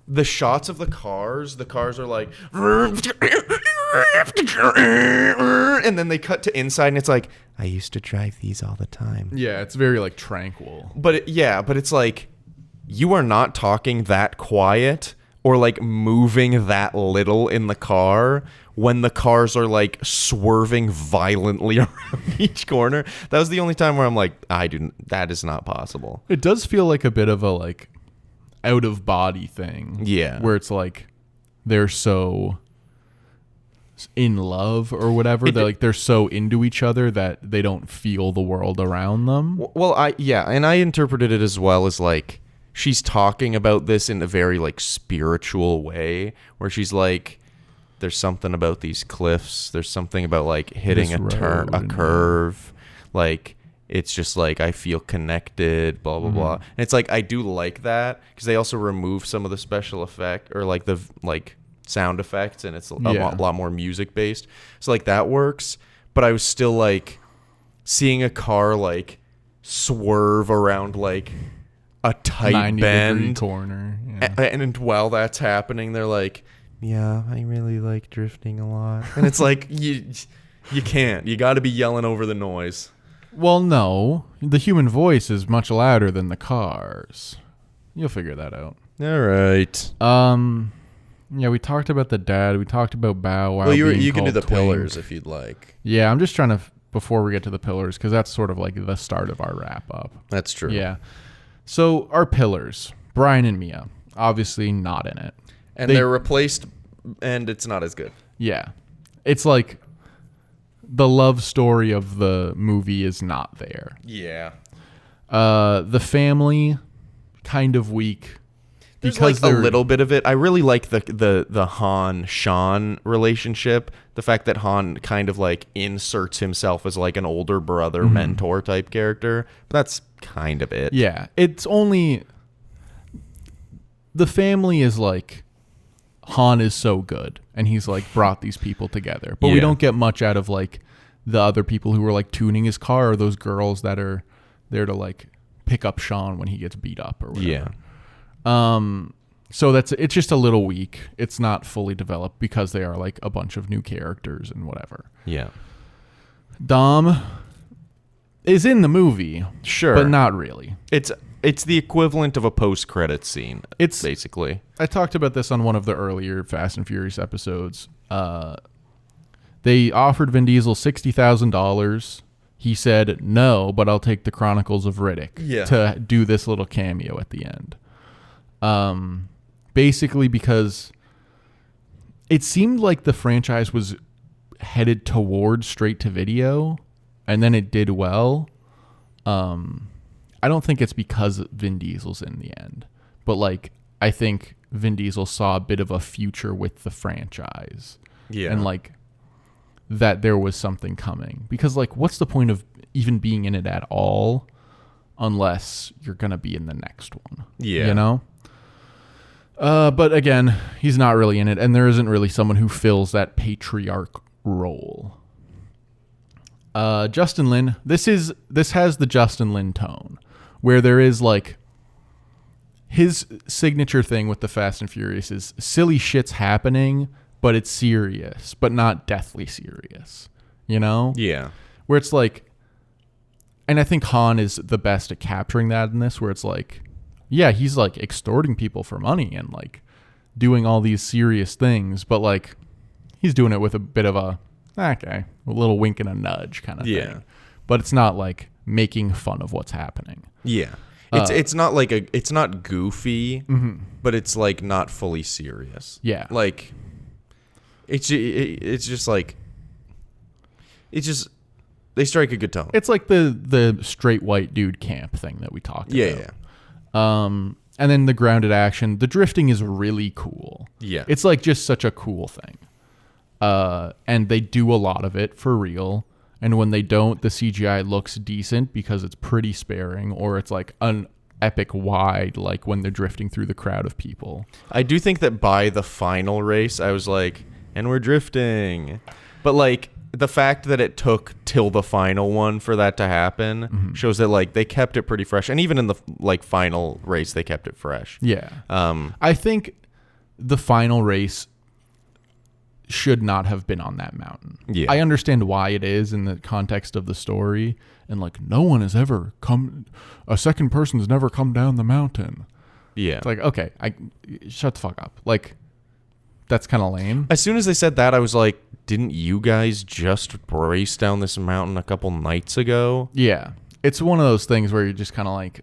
the shots of the cars are like, and then they cut to inside and it's like, I used to drive these all the time. Yeah, it's very like tranquil. But it's like, you are not talking that quiet or like moving that little in the car when the cars are like swerving violently around each corner. That was the only time where I'm like, that is not possible. It does feel like a bit of a like out of body thing. Yeah. Where it's like they're so in love or whatever. They're so into each other that they don't feel the world around them. Well, and I interpreted it as well as like, she's talking about this in a very like spiritual way, where she's like, there's something about these cliffs. There's something about like hitting a curve. Like, it's just like, I feel connected, blah, blah, blah. And it's like, I do like that because they also remove some of the special effect or like the like sound effects, and it's a lot more music based. So like that works. But I was still like seeing a car like swerve around like a tight bend corner, and while that's happening, they're like, yeah, I really like drifting a lot. And it's like, you can't, you got to be yelling over the noise. Well, no, the human voice is much louder than the cars. You'll figure that out. All right. Yeah, we talked about the dad. We talked about Bow Wow. Well, you can do called the Twink. pillars if you'd like. Yeah, I'm just trying to, before we get to the pillars, because that's sort of like the start of our wrap up. That's true. Yeah. So our pillars, Brian and Mia, obviously not in it. And they're replaced, and it's not as good. Yeah. It's like the love story of the movie is not there. Yeah. The family, kind of weak. There's like a little bit of it. I really like the Han-Sean relationship. The fact that Han kind of like inserts himself as like an older brother, mentor type character. But that's kind of it. Yeah. It's only... The family is like... Han is so good. And he's like brought these people together. But we don't get much out of like the other people who were like tuning his car, or those girls that are there to like pick up Sean when he gets beat up or whatever. Yeah. So it's just a little weak. It's not fully developed because they are like a bunch of new characters and whatever. Yeah. Dom is in the movie, Sure. but not really. It's the equivalent of a post-credits scene. It's basically. I talked about this on one of the earlier Fast and Furious episodes. They offered Vin Diesel $60,000. He said no, but I'll take the Chronicles of Riddick to do this little cameo at the end. Basically because it seemed like the franchise was headed towards straight to video, and then it did well. I don't think it's because Vin Diesel's in the end, but like I think Vin Diesel saw a bit of a future with the franchise, and like that there was something coming, because like what's the point of even being in it at all unless you're gonna be in the next one? You know. But again, he's not really in it, and there isn't really someone who fills that patriarch role. Justin Lin, this has the Justin Lin tone, where there is like his signature thing with the Fast and Furious is silly shit's happening, but it's serious, but not deathly serious. You know? Yeah. Where it's like, And I think Han is the best at capturing that in this, where it's like, yeah, he's like extorting people for money and like doing all these serious things, but like he's doing it with a bit of a little wink and a nudge kind of thing. But it's not like making fun of what's happening. Yeah. It's not like it's not goofy, but it's like not fully serious. Yeah. Like it's just like they strike a good tone. It's like the straight white dude camp thing that we talked about. Yeah. And then the grounded action, the drifting is really cool. Yeah. It's like just such a cool thing. And they do a lot of it for real. And when they don't, the CGI looks decent because it's pretty sparing, or it's like an epic wide, like when they're drifting through the crowd of people. I do think that by the final race, I was like, and we're drifting. But like the fact that it took till the final one for that to happen shows that like they kept it pretty fresh. And even in the like final race, they kept it fresh. Yeah. I think the final race should not have been on that mountain. Yeah. I understand why it is in the context of the story, and like a second person has never come down the mountain. Yeah. It's like, okay, shut the fuck up. Like, that's kind of lame. As soon as they said that, I was like, didn't you guys just race down this mountain a couple nights ago? Yeah. It's one of those things where you're just kind of like,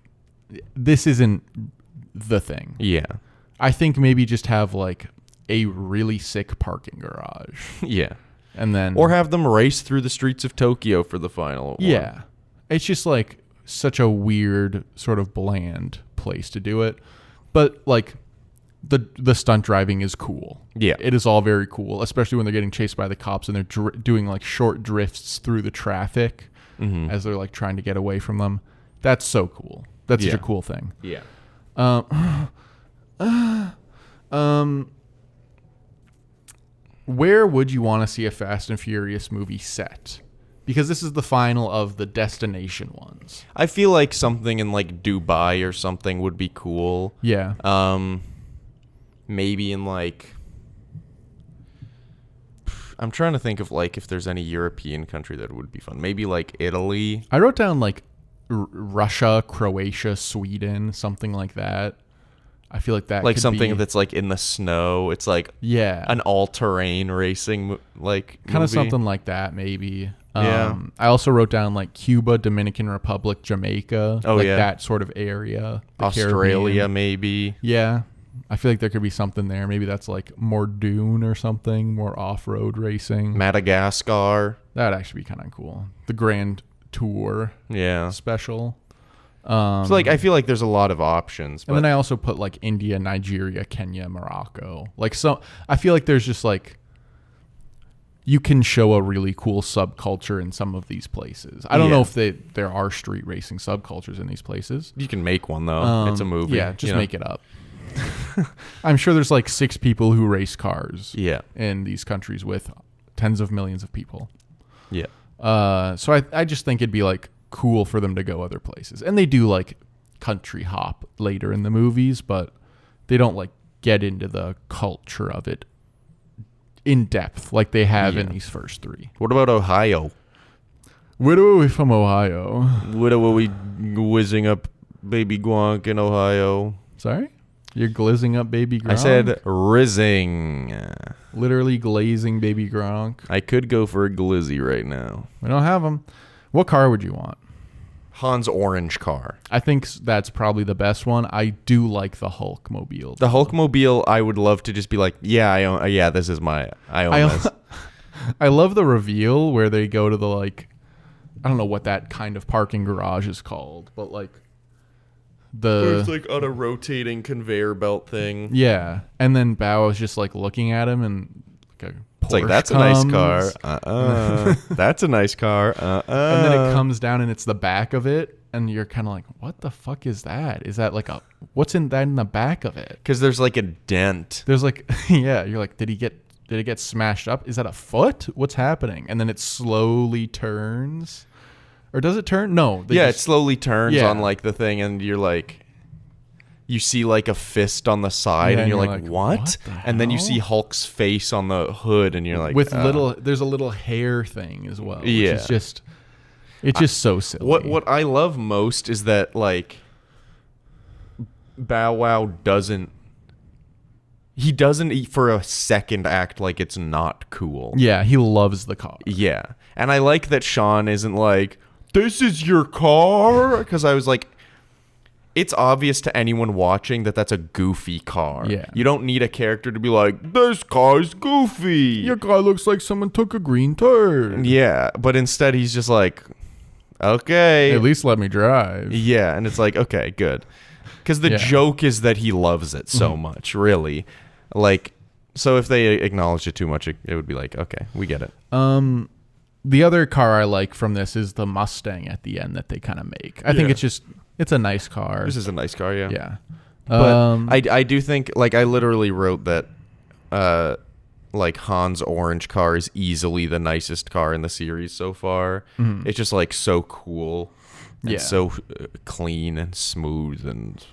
this isn't the thing. Yeah. I think maybe just have like a really sick parking garage. Yeah. And then, or have them race through the streets of Tokyo for the final one. Yeah. It's just like such a weird, sort of bland place to do it. But like the stunt driving is cool. Yeah. It is all very cool, especially when they're getting chased by the cops and they're doing like short drifts through the traffic as they're like trying to get away from them. That's so cool. That's such a cool thing. Yeah. Where would you want to see a Fast and Furious movie set? Because this is the final of the destination ones. I feel like something in like Dubai or something would be cool. Yeah. Maybe in like, I'm trying to think of like if there's any European country that would be fun. Maybe like Italy. I wrote down like Russia, Croatia, Sweden, something like that. I feel like that like could something be, that's like in the snow. It's like an all-terrain racing like kind of movie. something like that maybe. Yeah. I also wrote down like Cuba, Dominican Republic, Jamaica, like yeah. that sort of area. The Australia Caribbean. maybe. Yeah. I feel like there could be something there. Maybe that's like more dune or something, more off-road racing. Madagascar. That'd actually be kind of cool. The Grand Tour Yeah. special. So like I feel like there's a lot of options. But And then I also put like India, Nigeria, Kenya, Morocco. Like so I feel like there's just like you can show a really cool subculture in some of these places. I don't know if there are street racing subcultures in these places. you can make one though. It's a movie. Yeah, just you know? make it up. I'm sure there's like 6 people who race cars Yeah. in these countries with tens of millions of people. Yeah. So I just think it'd be like cool for them to go other places. And they do like country hop later in the movies, but they don't like get into the culture of it in depth like they have in these first 3. What about Ohio? Where are we from, Ohio? What are we whizzing up baby Guanc in Ohio? Sorry? You're glizzing up baby Gronk? I said rizzing. Literally glazing baby Gronk. I could go for a glizzy right now. We don't have them. What car would you want? Han's orange car. I think that's probably the best one. I do like the Hulkmobile. The Hulkmobile, I would love to just be like, yeah, I own. Yeah, this is my. I own this. I love the reveal where they go to the like, I don't know what that kind of parking garage is called, but like It's like on a rotating conveyor belt thing. Yeah, and then Bao is just like looking at him and like It's like, that's a nice car. That's a nice car. And then it comes down and it's the back of it. And you're kind of like, what the fuck is that? Is that like what's in the back of it? Because there's like a dent. There's like, yeah, you're like, did it get smashed up? Is that a foot? What's happening? And then it slowly turns. Or does it turn? No. It slowly turns on like the thing and you're like, you see like a fist on the side and you're like, what? And then you see Hulk's face on the hood and you're like, with there's a little hair thing as well. Which Yeah. is just, It's just so silly. What I love most is that like Bow Wow doesn't for a second act like it's not cool. Yeah, he loves the car. Yeah. And I like that Sean isn't like, this is your car? Because I was like, it's obvious to anyone watching that that's a goofy car. Yeah. You don't need a character to be like, this car's goofy. Your car looks like someone took a green turd. Yeah. But instead he's just like, okay. At least let me drive. Yeah. And it's like, okay, good. Because the joke is that he loves it so much, really. Like, so if they acknowledge it too much, it would be like, okay, we get it. The other car I like from this is the Mustang at the end that they kind of make. I think it's a nice car. This is a nice car, yeah. Yeah. But I do think, like, I literally wrote that, like, Han's orange car is easily the nicest car in the series so far. Mm-hmm. It's just, like, so cool. And so clean and smooth and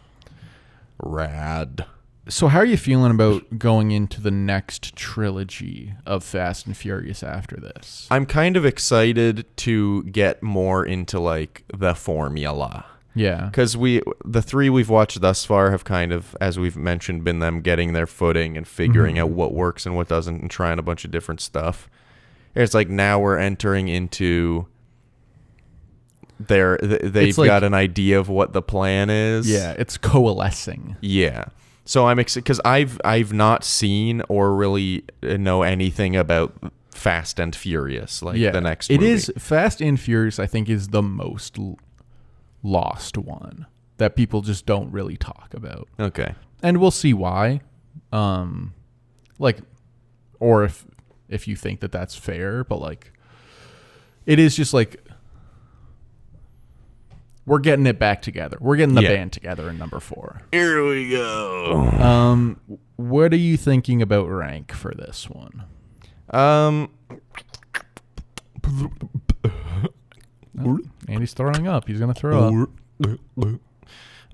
rad. So how are you feeling about going into the next trilogy of Fast and Furious after this? I'm kind of excited to get more into like the formula. Yeah. Because the three we've watched thus far have kind of, as we've mentioned, been them getting their footing and figuring out what works and what doesn't and trying a bunch of different stuff. It's like now we're entering into they've got an idea of what the plan is. Yeah, it's coalescing. Yeah. So I'm excited because I've not seen or really know anything about Fast and Furious, like the next movie. It is Fast and Furious, I think, is the most lost one that people just don't really talk about. Okay. And we'll see why. Like, or if you think that that's fair, but like, it is just like, we're getting it back together. We're getting the band together in number 4. Here we go. What are you thinking about rank for this one? Andy's throwing up. He's gonna throw up.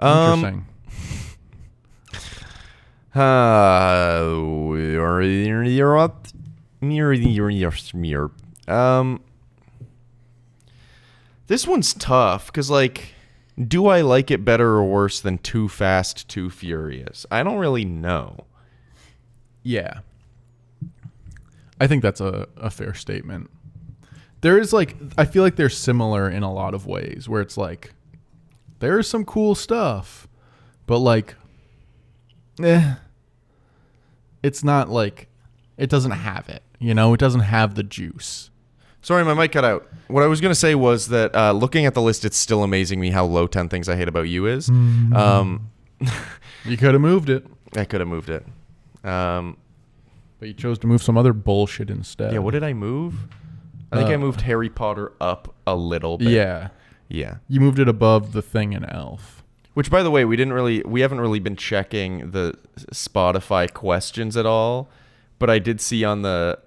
Interesting. This one's tough because, like, do I like it better or worse than Too Fast, Too Furious? I don't really know. Yeah. I think that's a fair statement. There is, like, I feel like they're similar in a lot of ways where it's like, there's some cool stuff, but, like, it's not like, it doesn't have it, you know? It doesn't have the juice. Sorry, my mic cut out. What I was going to say was that looking at the list, it's still amazing me how low 10 Things I Hate About You is. You could have moved it. I could have moved it. But you chose to move some other bullshit instead. Yeah, what did I move? I think I moved Harry Potter up a little bit. Yeah. Yeah. You moved it above The Thing and Elf. Which, by the way, we haven't really been checking the Spotify questions at all, but I did see on the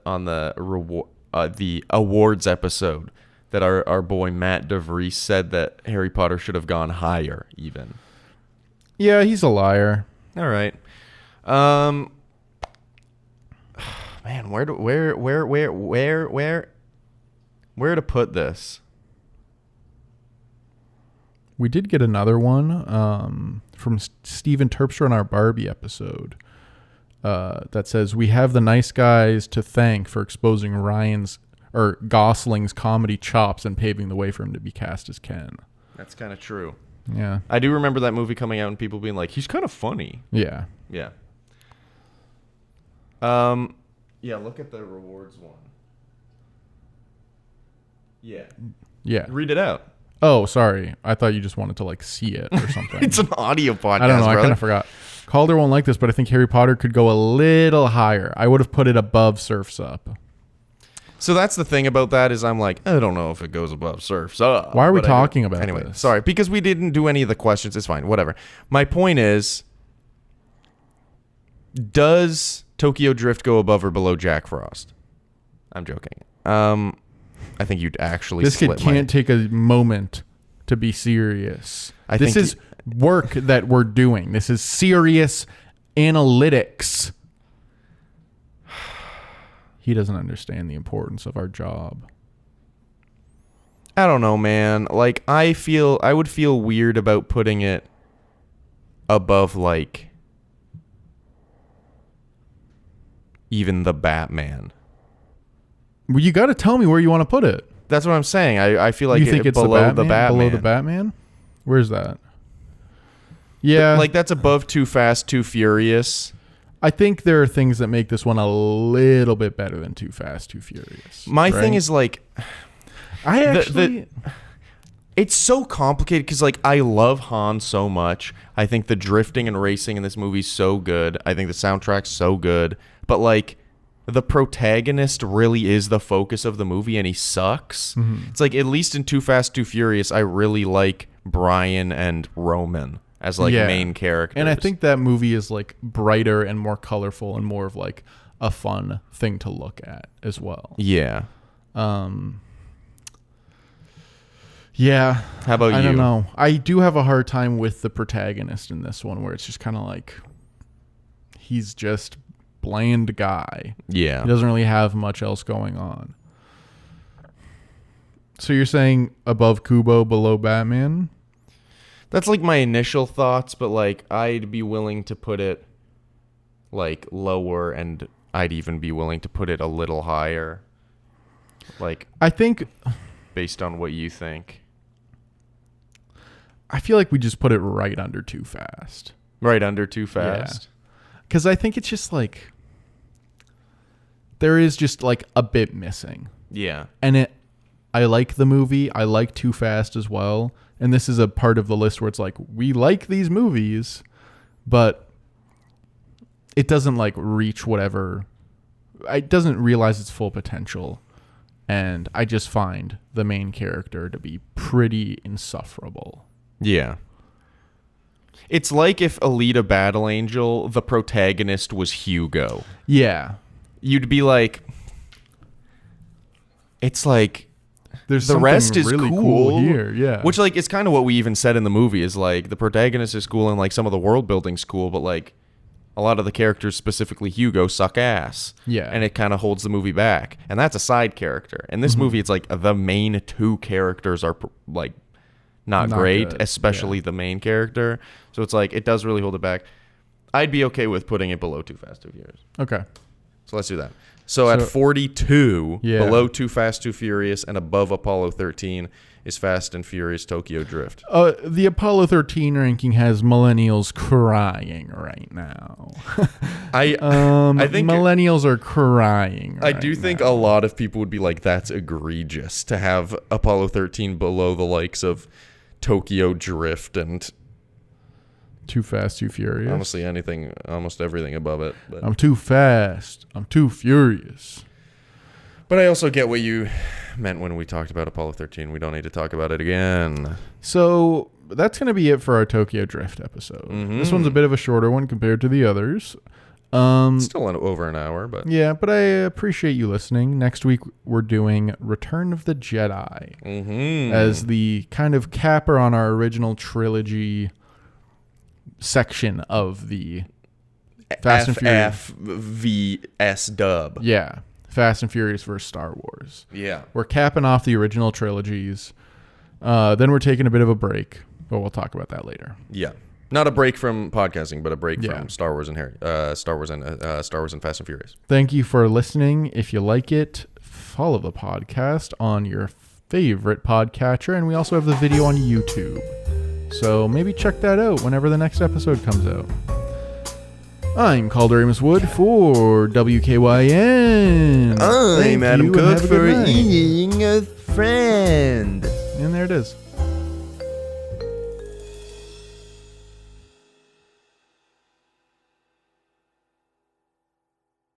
awards episode that our boy Matt DeVries said that Harry Potter should have gone higher even. Yeah, he's a liar. All right. Man, where to put this? We did get another one from Steven Terpstra on our Barbie episode that says, we have the nice guys to thank for exposing Gosling's comedy chops and paving the way for him to be cast as Ken. That's kind of true. Yeah. I do remember that movie coming out and people being like, he's kind of funny. Yeah. Yeah. Yeah, look at the rewards one. Yeah. Yeah. Read it out. Oh, sorry. I thought you just wanted to like see it or something. It's an audio podcast. I don't know. Brother. I kind of forgot. Calder won't like this, but I think Harry Potter could go a little higher. I would have put it above Surf's Up. So that's the thing about that is I'm like, I don't know if it goes above Surf's Up. Why are we talking about anyway, this? Sorry, because we didn't do any of the questions. It's fine. Whatever. My point is, does Tokyo Drift go above or below Jack Frost? I'm joking. I think you'd actually. This kid can't take a moment to be serious. This is work that we're doing. This is serious analytics. He doesn't understand the importance of our job. I don't know, man. Like, I would feel weird about putting it above, like, even the Batman. Well, you got to tell me where you want to put it. That's what I'm saying. I feel like You think it's below the Batman? Below the Batman? Where's that? Yeah. Like, that's above Too Fast, Too Furious. I think there are things that make this one a little bit better than Too Fast, Too Furious. My thing is, like... I actually... It's so complicated because, like, I love Han so much. I think the drifting and racing in this movie is so good. I think the soundtrack's so good. But, like, the protagonist really is the focus of the movie, and he sucks. Mm-hmm. It's like, at least in Too Fast, Too Furious, I really like Brian and Roman as, like, main characters. And I think that movie is, like, brighter and more colorful and more of, like, a fun thing to look at as well. Yeah. Yeah. How about you? I don't know. I do have a hard time with the protagonist in this one, where it's just kind of like he's just bland guy. Yeah. He doesn't really have much else going on. So you're saying above Kubo, below Batman? That's like my initial thoughts, but like I'd be willing to put it like lower, and I'd even be willing to put it a little higher. Like, I think based on what you think. I feel like we just put it right under Too Fast. Right under Too Fast? Yeah. Because I think it's just like, there is just like a bit missing. Yeah. And I like the movie. I like Too Fast as well. And this is a part of the list where it's like, we like these movies, but it doesn't like reach whatever. It doesn't realize its full potential. And I just find the main character to be pretty insufferable. Yeah. It's like if Alita Battle Angel, the protagonist, was Hugo. Yeah. You'd be like, it's like, there's the rest is really cool here. Yeah. Which, like, is kind of what we even said in the movie, is like the protagonist is cool and like some of the world building's cool, but like a lot of the characters, specifically Hugo, suck ass. Yeah. And it kind of holds the movie back. And that's a side character. In this movie, it's like the main two characters are like not great, good. Especially the main character. So it's like, it does really hold it back. I'd be okay with putting it below Too Fast, Too Furious. Okay. So let's do that. So at 42, yeah. below Too Fast, Too Furious, and above Apollo 13 is Fast and Furious Tokyo Drift. The Apollo 13 ranking has millennials crying right now. I think millennials are crying. I do think a lot of people would be like, that's egregious to have Apollo 13 below the likes of Tokyo Drift and Too Fast, Too Furious. Honestly, almost everything above it. But. I'm too fast. I'm too furious. But I also get what you meant when we talked about Apollo 13. We don't need to talk about it again. So that's going to be it for our Tokyo Drift episode. Mm-hmm. This one's a bit of a shorter one compared to the others. Still over an hour, but... Yeah, but I appreciate you listening. Next week, we're doing Return of the Jedi as the kind of capper on our original trilogy section of the Fast and Furious. FVS dub. Yeah. Fast and Furious versus Star Wars. Yeah. We're capping off the original trilogies. Then we're taking a bit of a break, but we'll talk about that later. Yeah. Not a break from podcasting, but a break from Star Wars and Star Wars and Fast and Furious. Thank you for listening. If you like it, follow the podcast on your favorite podcatcher, and we also have the video on YouTube. So maybe check that out whenever the next episode comes out. I'm Calder Amos Wood for WKYN. I'm Adam Cook for Eating a Friend. And there it is.